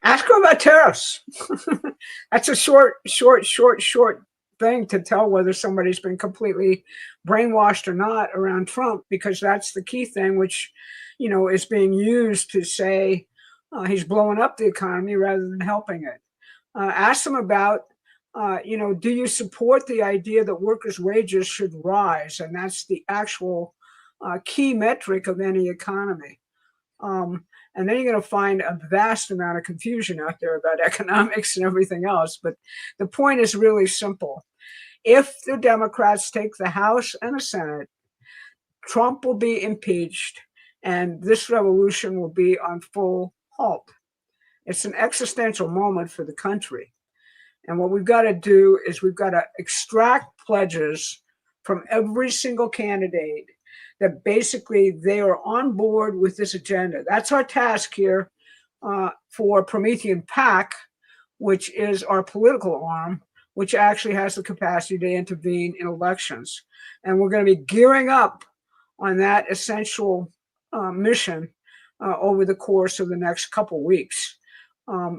Ask her about tariffs. That's a short thing to tell whether somebody's been completely brainwashed or not around Trump, because that's the key thing, which, you know, is being used to say he's blowing up the economy rather than helping it. Ask them about, you know, do you support the idea that workers' wages should rise? And that's the actual key metric of any economy. And then you're going to find a vast amount of confusion out there about economics and everything else. But the point is really simple. If the Democrats take the House and the Senate, Trump will be impeached, and this revolution will be on full halt. It's an existential moment for the country. And what we've got to do is we've got to extract pledges from every single candidate that basically they are on board with this agenda. That's our task here for Promethean PAC, which is our political arm, which actually has the capacity to intervene in elections. And we're going to be gearing up on that essential mission over the course of the next couple of weeks.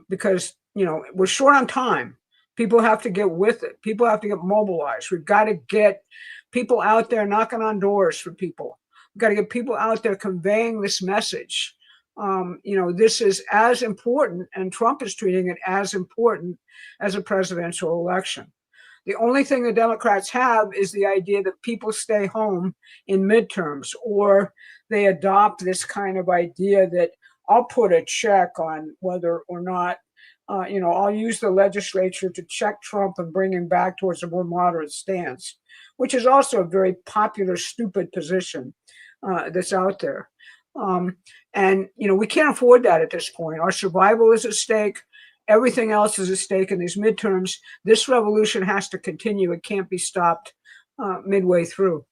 Because, you know, we're short on time. People have to get with it. People have to get mobilized. We've got to get people out there knocking on doors for people. We've got to get people out there conveying this message. You know, this is as important, and Trump is treating it as important as a presidential election. The only thing the Democrats have is the idea that people stay home in midterms, or they adopt this kind of idea that I'll put a check on whether or not, you know, I'll use the legislature to check Trump and bring him back towards a more moderate stance, which is also a very popular, stupid position that's out there. And, you know, we can't afford that at this point. Our survival is at stake. Everything else is at stake in these midterms. This revolution has to continue. It can't be stopped midway through.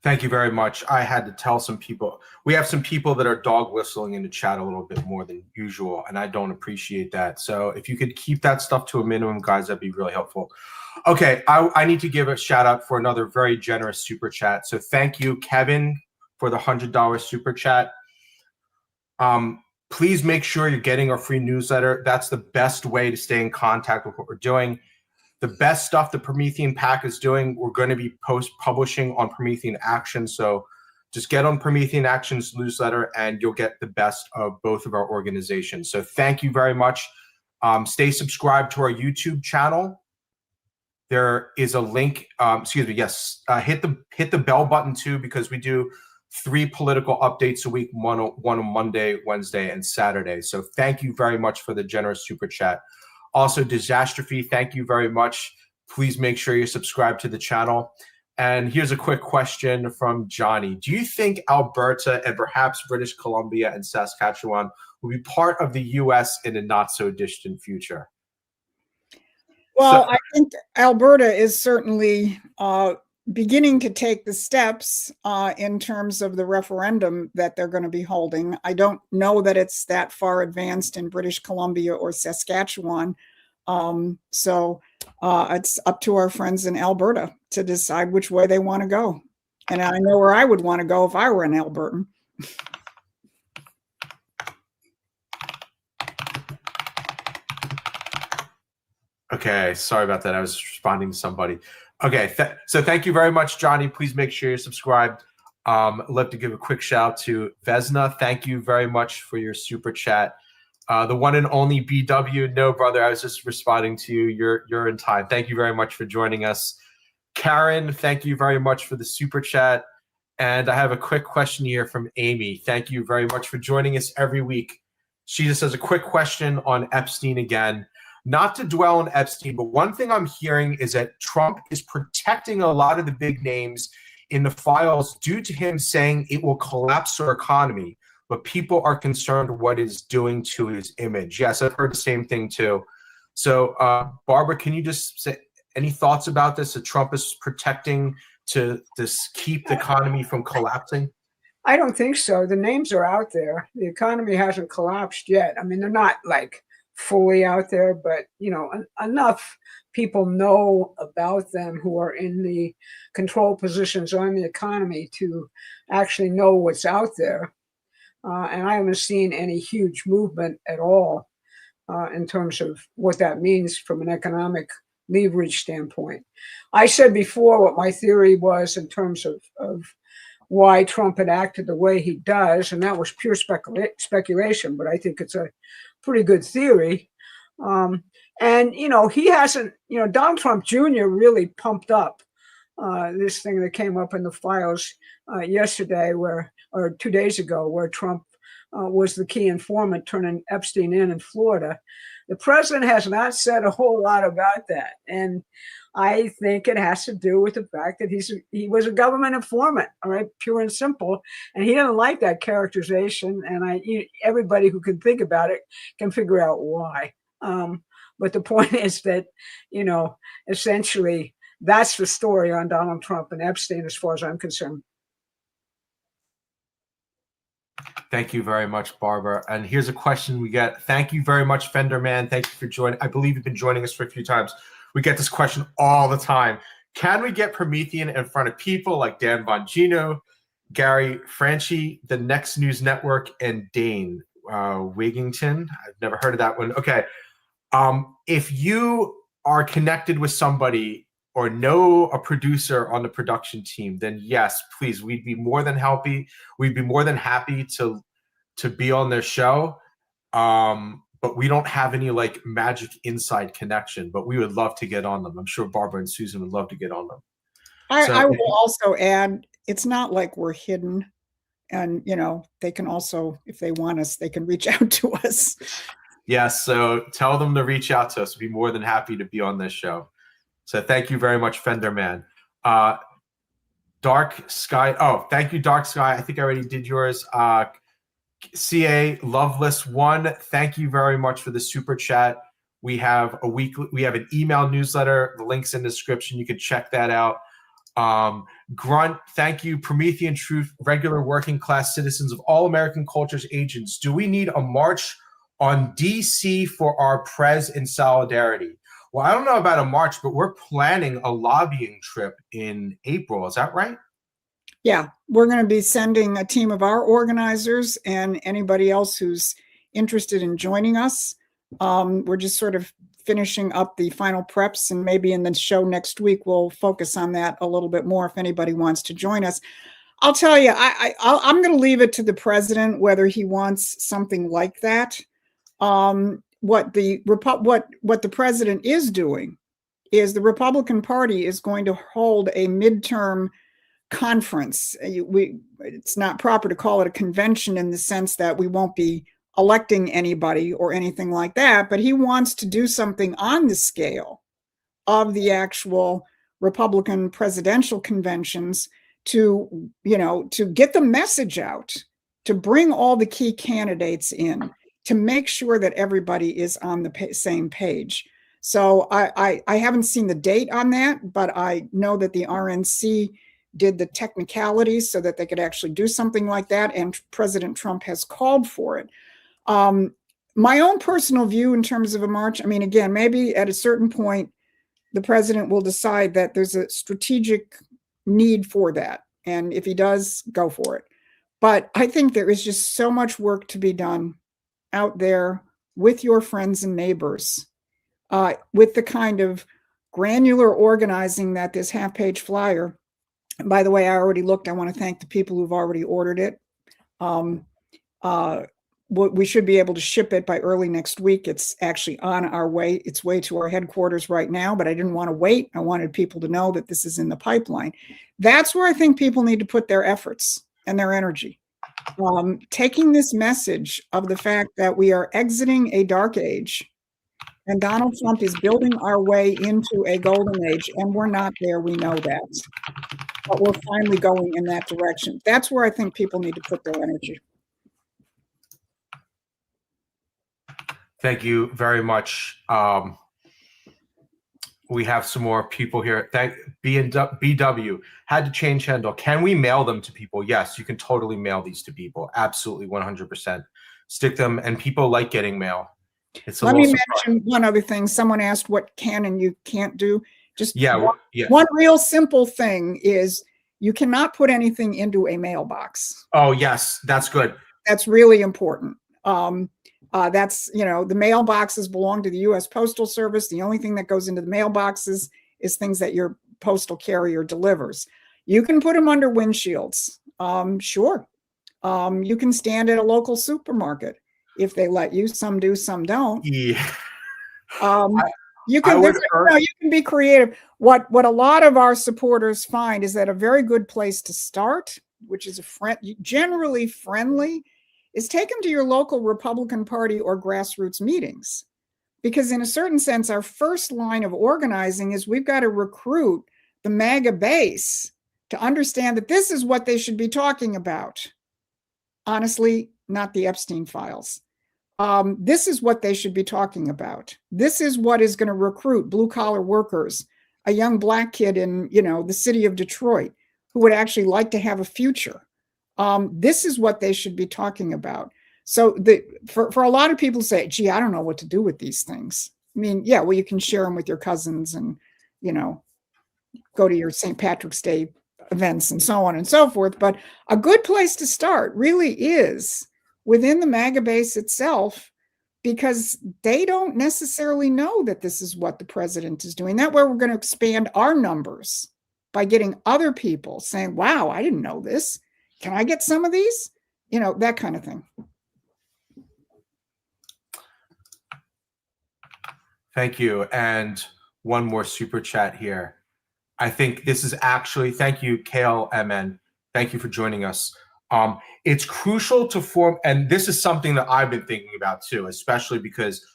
Thank you very much. I had to tell some people, we have some people that are dog whistling in the chat a little bit more than usual, and I don't appreciate that. So if you could keep that stuff to a minimum, guys, that'd be really helpful. Okay, I need to give a shout out for another very generous super chat. So thank you, Kevin, for the $100 super chat. Please make sure you're getting our free newsletter. That's the best way to stay in contact with what we're doing. The best stuff the Promethean PAC is doing, we're going to be publishing on Promethean Action. So just get on Promethean Action's newsletter and you'll get the best of both of our organizations. So thank you very much. Stay subscribed to our YouTube channel. There is a link. Excuse me. Yes. Hit the bell button too, because we do 3 political updates a week, one on Monday, Wednesday, and Saturday. So thank you very much for the generous super chat. Also, Disastrophe, thank you very much. Please make sure you're subscribed to the channel. And here's a quick question from Johnny. Do you think Alberta and perhaps British Columbia and Saskatchewan will be part of the U.S. in a not-so-distant future? Well, I think Alberta is certainly beginning to take the steps in terms of the referendum that they're going to be holding. I don't know that it's that far advanced in British Columbia or Saskatchewan. So it's up to our friends in Alberta to decide which way they want to go. And I know where I would want to go if I were an Albertan. Okay, sorry about that. I was responding to somebody. Okay, so thank you very much, Johnny. Please make sure you're subscribed. I'd love to give a quick shout out to Vesna. Thank you very much for your super chat. The one and only BW. No, brother, I was just responding to you. You're in time. Thank you very much for joining us. Karen, thank you very much for the super chat. And I have a quick question here from Amy. Thank you very much for joining us every week. She just has a quick question on Epstein again. Not to dwell on Epstein, but one thing I'm hearing is that Trump is protecting a lot of the big names in the files due to him saying it will collapse our economy. But people are concerned what it's doing to his image. Yes, I've heard the same thing too. So, Barbara, can you just say any thoughts about this, that Trump is protecting to keep the economy from collapsing? I don't think so. The names are out there. The economy hasn't collapsed yet. I mean, they're not like fully out there, but enough people know about them who are in the control positions on the economy to actually know what's out there. And I haven't seen any huge movement at all in terms of what that means from an economic leverage standpoint. I said before what my theory was in terms of why Trump had acted the way he does, and that was pure speculation, but I think it's a pretty good theory. And, he hasn't, Donald Trump Jr. really pumped up this thing that came up in the files yesterday or 2 days ago, where Trump was the key informant turning Epstein in Florida. The president has not said a whole lot about that. And I think it has to do with the fact that he was a government informant, all right, pure and simple. And he didn't like that characterization. And everybody who can think about it can figure out why. But the point is that, essentially, that's the story on Donald Trump and Epstein, as far as I'm concerned. Thank you very much, Barbara. And here's a question we get. Thank you very much, Fender Man. Thank you for joining. I believe you've been joining us for a few times. We get this question all the time. Can we get Promethean in front of people like Dan Bongino, Gary Franchi, the Next News Network, and Dane Wigington? I've never heard of that one. Okay. If you are connected with somebody or know a producer on the production team, then yes, please, we'd be more than happy. We'd be more than happy to be on their show. But we don't have any like magic inside connection, but we would love to get on them. I'm sure Barbara and Susan would love to get on them. I will also add, it's not like we're hidden, and they can also, if they want us, they can reach out to us. Yes, so tell them to reach out to us. We'd be more than happy to be on this show. So thank you very much, Fender Man. Dark Sky. Oh, thank you, Dark Sky. I think I already did yours. CA Loveless One. Thank you very much for the super chat. We have an email newsletter. The link's in the description. You can check that out. Grunt, thank you. Promethean Truth, regular working class citizens of all American cultures, agents. Do we need a march on DC for our prez in solidarity? Well, I don't know about a march, but we're planning a lobbying trip in April. Is that right? Yeah, we're going to be sending a team of our organizers and anybody else who's interested in joining us. We're just sort of finishing up the final preps, and maybe in the show next week, we'll focus on that a little bit more if anybody wants to join us. I'll tell you, I'm going to leave it to the president whether he wants something like that. What the president is doing is the Republican Party is going to hold a midterm conference. It's not proper to call it a convention in the sense that we won't be electing anybody or anything like that, but he wants to do something on the scale of the actual Republican presidential conventions to get the message out, to bring all the key candidates in, to make sure that everybody is on the same page. So I haven't seen the date on that, but I know that the RNC did the technicalities so that they could actually do something like that, and President Trump has called for it. My own personal view in terms of a march, I mean, again, maybe at a certain point, the president will decide that there's a strategic need for that. And if he does, go for it. But I think there is just so much work to be done out there with your friends and neighbors, with the kind of granular organizing that this half-page flyer. And by the way, I already looked. I want to thank the people who've already ordered it. We should be able to ship it by early next week. It's actually on its way to our headquarters right now, but I didn't want to wait. I wanted people to know that this is in the pipeline. That's where I think people need to put their efforts and their energy. taking this message of the fact that we are exiting a dark age and Donald Trump is building our way into a golden age, and we're not there, we know that. But we're finally going in that direction. That's where I think people need to put their energy. Thank you very much. We have some more people here. BW had to change handle. Can we mail them to people? Yes, you can totally mail these to people. Absolutely, 100%. Stick them, and people like getting mail. Let me mention one other thing. Someone asked what can and you can't do. Just one real simple thing is you cannot put anything into a mailbox. Oh, yes, that's good. That's really important. That's, the mailboxes belong to the U.S. Postal Service. The only thing that goes into the mailboxes is things that your postal carrier delivers. You can put them under windshields. Sure. You can stand at a local supermarket if they let you. Some do, some don't. Yeah. You can be creative. What a lot of our supporters find is that a very good place to start, which is generally friendly, is take them to your local Republican Party or grassroots meetings. Because in a certain sense, our first line of organizing is we've got to recruit the MAGA base to understand that this is what they should be talking about. Honestly, not the Epstein files. This is what they should be talking about. This is what is going to recruit blue-collar workers, a young Black kid in, the city of Detroit who would actually like to have a future. This is what they should be talking about. So for a lot of people to say, gee, I don't know what to do with these things. I mean, yeah, well, you can share them with your cousins and, go to your St. Patrick's Day events and so on and so forth. But a good place to start really is within the MAGA base itself, because they don't necessarily know that this is what the president is doing. That way we're going to expand our numbers by getting other people saying, wow, I didn't know this. Can I get some of these? That kind of thing. Thank you. And one more super chat here. I think this is actually, thank you, KLMN. Thank you for joining us. It's crucial to form, and this is something that I've been thinking about too, especially because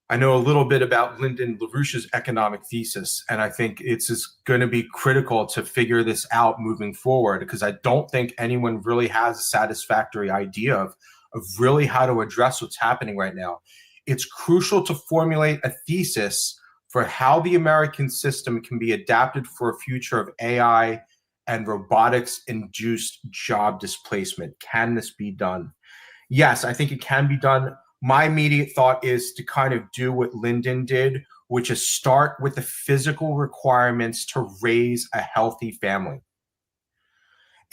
I know a little bit about Lyndon LaRouche's economic thesis, and I think it's going to be critical to figure this out moving forward, because I don't think anyone really has a satisfactory idea of really how to address what's happening right now. It's crucial to formulate a thesis for how the American system can be adapted for a future of AI and robotics-induced job displacement. Can this be done? Yes, I think it can be done. My immediate thought is to kind of do what Lyndon did, which is start with the physical requirements to raise a healthy family.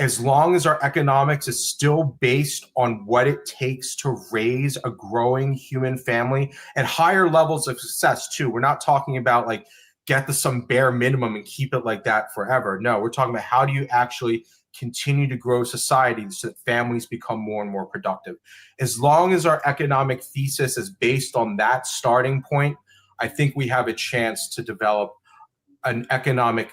As long as our economics is still based on what it takes to raise a growing human family at higher levels of success too. We're not talking about like get some bare minimum and keep it like that forever. No, we're talking about how do you actually continue to grow society so that families become more and more productive. As long as our economic thesis is based on that starting point, I think we have a chance to develop an economic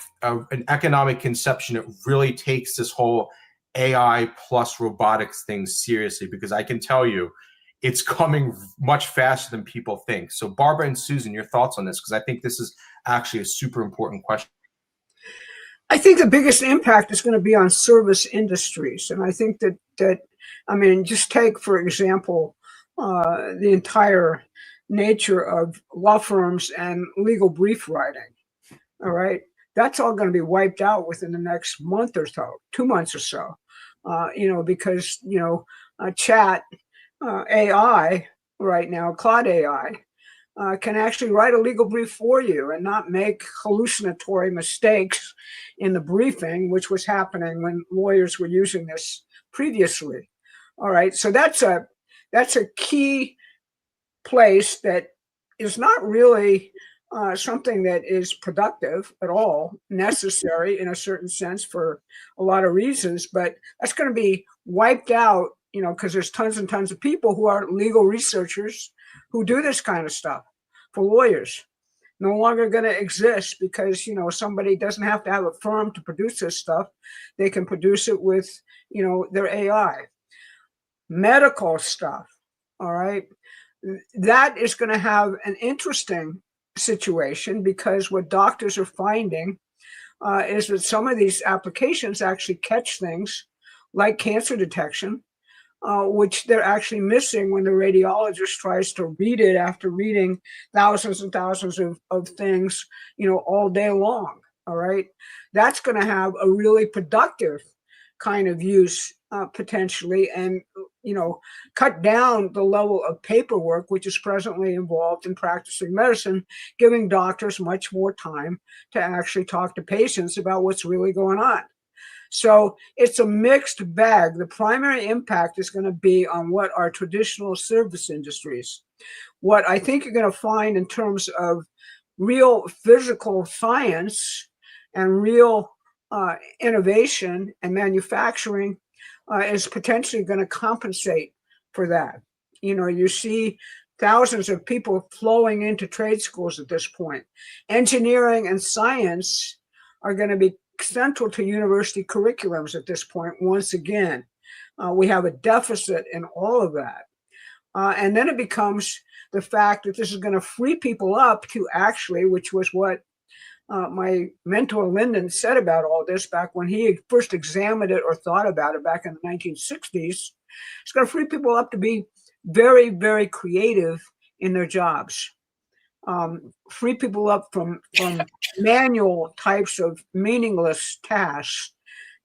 conception that really takes this whole AI plus robotics thing seriously, because I can tell you it's coming much faster than people think. So Barbara and Susan, your thoughts on this, because I think this is actually a super important question. I think the biggest impact is going to be on service industries. And I think that just take, for example, the entire nature of law firms and legal brief writing. All right. That's all going to be wiped out within the next month or so, 2 months or so, because, chat AI right now, Claude AI, can actually write a legal brief for you and not make hallucinatory mistakes in the briefing, which was happening when lawyers were using this previously. All right. So that's a key place that is not really something that is productive at all, necessary in a certain sense for a lot of reasons, but that's going to be wiped out, because there's tons and tons of people who are legal researchers who do this kind of stuff for lawyers. No longer going to exist because, somebody doesn't have to have a firm to produce this stuff. They can produce it with, their AI. medical stuff, all right, that is going to have an interesting situation, because what doctors are finding is that some of these applications actually catch things like cancer detection, which they're actually missing when the radiologist tries to read it after reading thousands and thousands of things, all day long. All right. That's going to have a really productive kind of use potentially, and, cut down the level of paperwork which is presently involved in practicing medicine, giving doctors much more time to actually talk to patients about what's really going on. So it's a mixed bag. The primary impact is going to be on what are traditional service industries. What I think you're going to find in terms of real physical science and real innovation and manufacturing is potentially going to compensate for that. You see thousands of people flowing into trade schools at this point. Engineering and science are going to be central to university curriculums at this point. Once again, we have a deficit in all of that. And then it becomes the fact that this is going to free people up to actually, which was what my mentor Lyndon said about all this back when he first examined it or thought about it back in the 1960s. It's going to free people up to be very, very creative in their jobs. Free people up from manual types of meaningless tasks,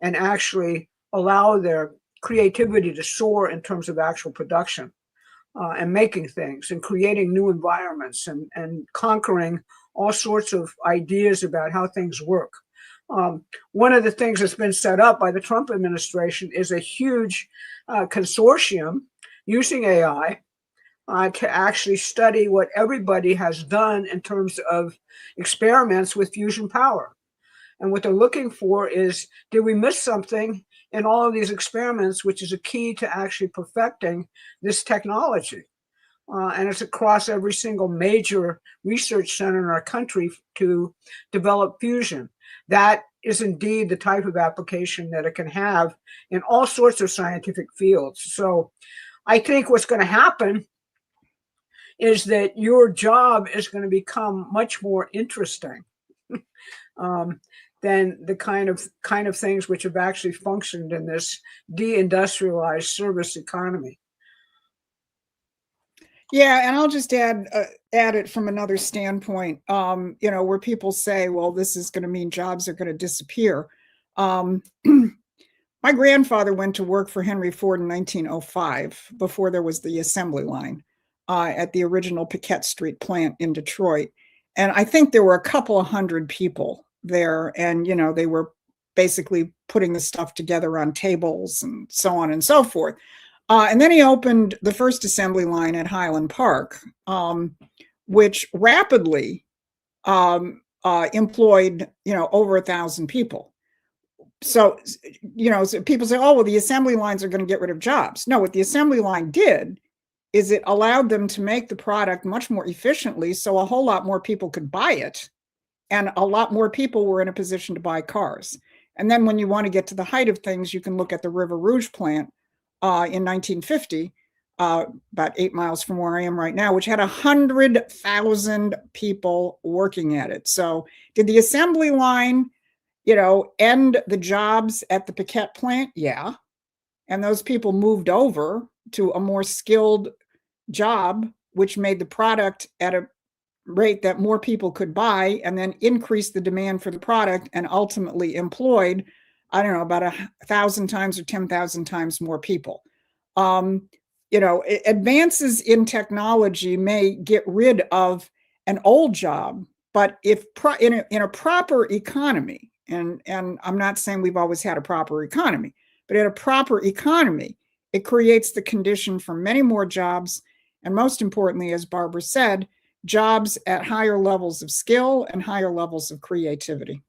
and actually allow their creativity to soar in terms of actual production and making things and creating new environments and conquering all sorts of ideas about how things work. One of the things that's been set up by the Trump administration is a huge consortium using AI to actually study what everybody has done in terms of experiments with fusion power. And what they're looking for is, did we miss something in all of these experiments, which is a key to actually perfecting this technology? And it's across every single major research center in our country to develop fusion. That is indeed the type of application that it can have in all sorts of scientific fields. So I think what's going to happen is that your job is going to become much more interesting than the kind of things which have actually functioned in this deindustrialized service economy. Yeah, and I'll just add it from another standpoint. Where people say, "Well, this is going to mean jobs are going to disappear." My grandfather went to work for Henry Ford in 1905, before there was the assembly line at the original Paquette Street plant in Detroit, and I think there were a couple of hundred people there, and they were basically putting the stuff together on tables and so on and so forth. And then he opened the first assembly line at Highland Park, which rapidly employed, over 1,000 people. So, so people say, oh, well, the assembly lines are going to get rid of jobs. No, what the assembly line did is it allowed them to make the product much more efficiently, so a whole lot more people could buy it, and a lot more people were in a position to buy cars. And then when you want to get to the height of things, you can look at the River Rouge plant in 1950, about 8 miles from where I am right now, which had 100,000 people working at it. So did the assembly line, end the jobs at the Paquette plant? Yeah. And those people moved over to a more skilled job, which made the product at a rate that more people could buy, and then increased the demand for the product, and ultimately employed, I don't know, about 1,000 times or 10,000 times more people. Advances in technology may get rid of an old job, but if in a proper economy, and I'm not saying we've always had a proper economy, but in a proper economy, it creates the condition for many more jobs, and most importantly, as Barbara said, jobs at higher levels of skill and higher levels of creativity.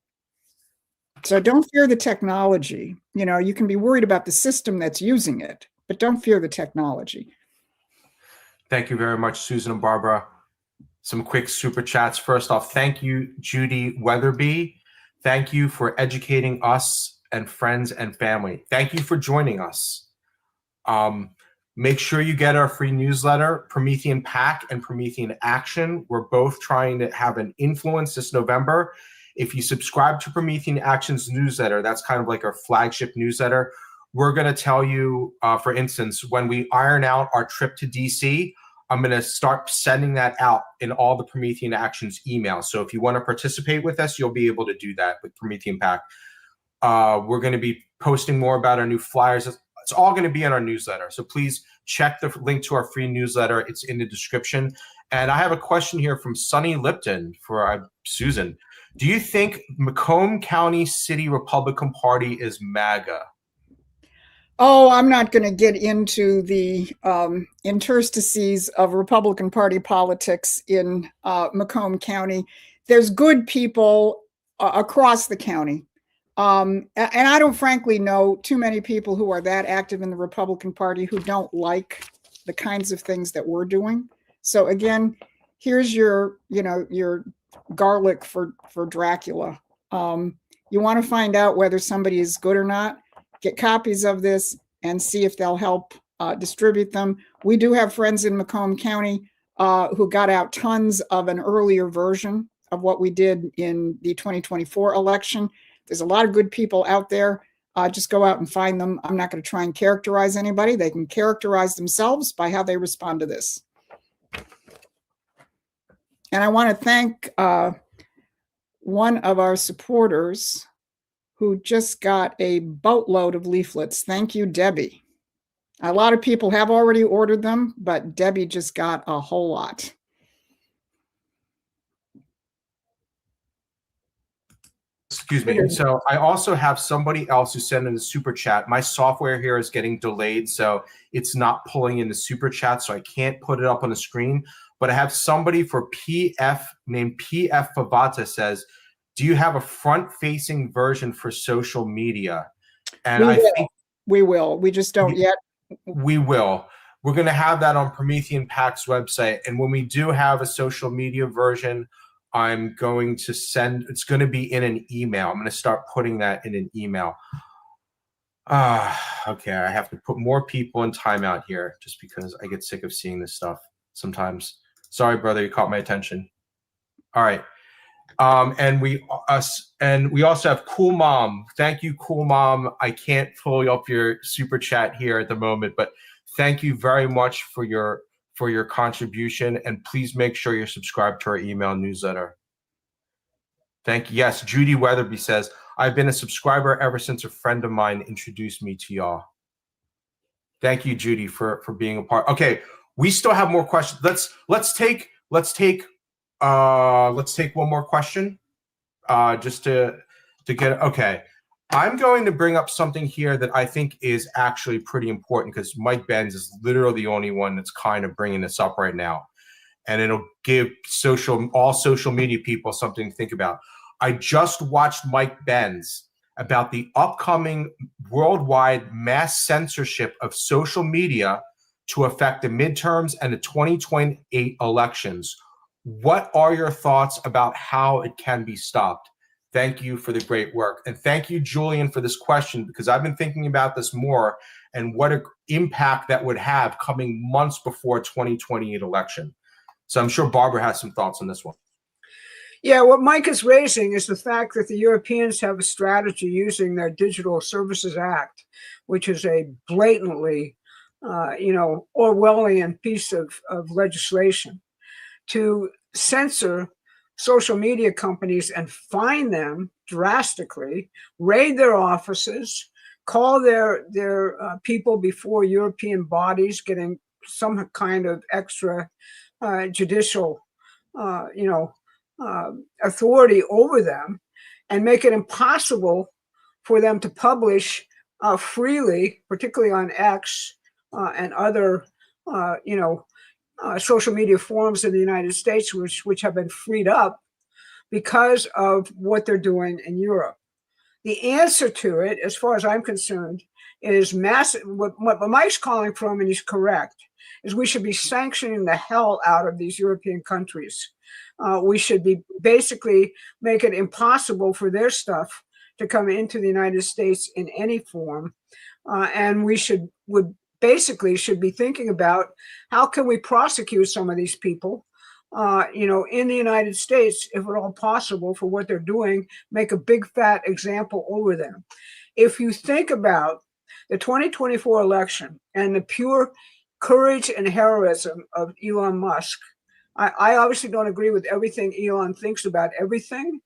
So don't fear the technology. You can be worried about the system that's using it, but don't fear the technology. Thank you very much, Susan and Barbara. Some quick super chats. First off, thank you, Judy Weatherby. Thank you for educating us and friends and family. Thank you for joining us. Make sure you get our free newsletter, Promethean Pack and Promethean Action. We're both trying to have an influence this November. If you subscribe to Promethean Action's newsletter, that's kind of like our flagship newsletter. We're going to tell you, for instance, when we iron out our trip to DC, I'm going to start sending that out in all the Promethean Actions emails. So if you want to participate with us, you'll be able to do that with Promethean Pack. We're going to be posting more about our new flyers. It's all going to be in our newsletter. So please check the link to our free newsletter. It's in the description. And I have a question here from Sonny Lipton for Susan. Do you think Macomb County City Republican Party is MAGA? Oh, I'm not going to get into the interstices of Republican Party politics in Macomb County. There's good people across the county. And I don't frankly know too many people who are that active in the Republican Party who don't like the kinds of things that we're doing. So again, here's your garlic for Dracula. You want to find out whether somebody is good or not, get copies of this and see if they'll help distribute them. We do have friends in Macomb County who got out tons of an earlier version of what we did in the 2024 election. There's a lot of good people out there. Just go out and find them. I'm not going to try and characterize anybody. They can characterize themselves by how they respond to this. And I want to thank one of our supporters who just got a boatload of leaflets. Thank you, Debbie. A lot of people have already ordered them, but Debbie just got a whole lot. Excuse me. So I also have somebody else who sent in a super chat. My software here is getting delayed, so it's not pulling in the super chat, so I can't put it up on the screen. But I have somebody for PF named PF Favata says, do you have a front-facing version for social media? And I think we will. We just don't yet. We will. We're going to have that on Promethean Pack's website. And when we do have a social media version, I'm going to send, it's going to be in an email. I'm going to start putting that in an email. Okay, I have to put more people in timeout here just because I get sick of seeing this stuff sometimes. Sorry, brother, you caught my attention. All right. And we also have Cool Mom. Thank you, Cool Mom. I can't pull up your super chat here at the moment, but thank you very much for your contribution, and please make sure you're subscribed to our email newsletter. Thank you. Yes, Judy Weatherby says, I've been a subscriber ever since a friend of mine introduced me to y'all. Thank you, Judy, for being a part. Okay, we still have more questions. Let's take one more question, just to get. Okay, I'm going to bring up something here that I think is actually pretty important because Mike Benz is literally the only one that's kind of bringing this up right now, and it'll give all social media people something to think about. I just watched Mike Benz about the upcoming worldwide mass censorship of social media to affect the midterms and the 2028 elections. What are your thoughts about how it can be stopped? Thank you for the great work. And thank you, Julian, for this question, because I've been thinking about this more and what an impact that would have coming months before 2028 election. So I'm sure Barbara has some thoughts on this one. Yeah, what Mike is raising is the fact that the Europeans have a strategy using their Digital Services Act, which is a blatantly, Orwellian piece of legislation, to censor social media companies and fine them drastically, raid their offices, call their people before European bodies, getting some kind of extra judicial, authority over them, and make it impossible for them to publish freely, particularly on X and other, social media forums in the United States, which have been freed up because of what they're doing in Europe. The answer to it, as far as I'm concerned, is massive. What Mike's calling from, and he's correct, is we should be sanctioning the hell out of these European countries. We should be basically make it impossible for their stuff to come into the United States in any form, and would basically should be thinking about how can we prosecute some of these people, in the United States, if at all possible, for what they're doing, make a big fat example over them. If you think about the 2024 election and the pure courage and heroism of Elon Musk, I obviously don't agree with everything Elon thinks about everything,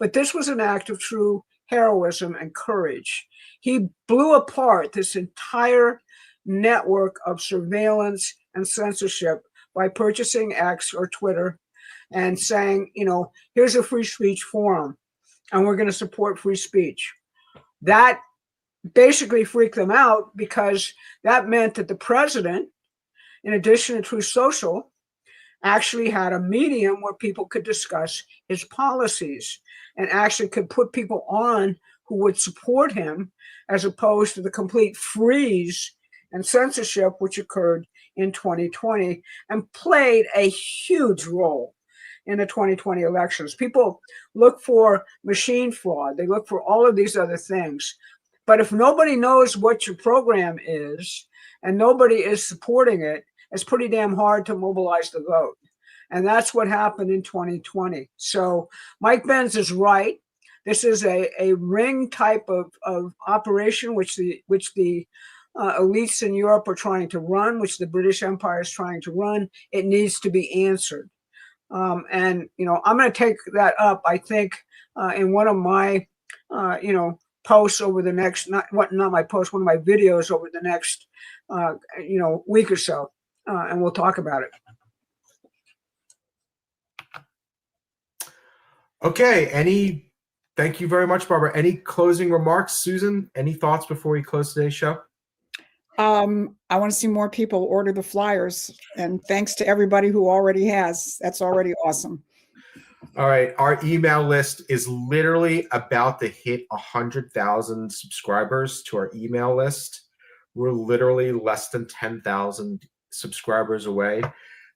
but this was an act of true heroism and courage. He blew apart this entire network of surveillance and censorship by purchasing X or Twitter and saying, here's a free speech forum, and we're going to support free speech. That basically freaked them out, because that meant that the president, in addition to Truth Social, actually had a medium where people could discuss his policies and actually could put people on who would support him, as opposed to the complete freeze and censorship which occurred in 2020 and played a huge role in the 2020 elections. People look for machine fraud. They look for all of these other things. But if nobody knows what your program is and nobody is supporting it, it's pretty damn hard to mobilize the vote. And that's what happened in 2020. So Mike Benz is right. This is a ring type of operation, which the elites in Europe are trying to run, which the British Empire is trying to run. It needs to be answered. And, I'm going to take that up, I think, in one of my, posts over the next, not my post, one of my videos over the next, week or so. And we'll talk about it. Okay. Thank you very much, Barbara. Any closing remarks? Susan, any thoughts before we close today's show? I want to see more people order the flyers, and thanks to everybody who already has. That's already awesome. All right. Our email list is literally about to hit 100,000 subscribers to our email list. We're literally less than 10,000 subscribers away.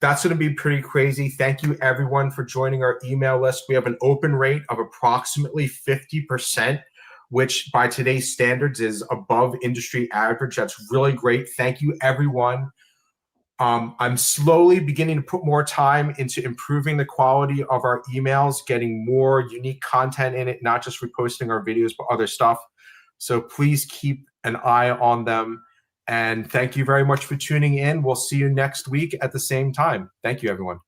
That's going to be pretty crazy. Thank you, everyone, for joining our email list. We have an open rate of approximately 50%, which by today's standards is above industry average. That's really great. Thank you, everyone. I'm slowly beginning to put more time into improving the quality of our emails, getting more unique content in it, not just reposting our videos, but other stuff. So please keep an eye on them. And thank you very much for tuning in. We'll see you next week at the same time. Thank you, everyone.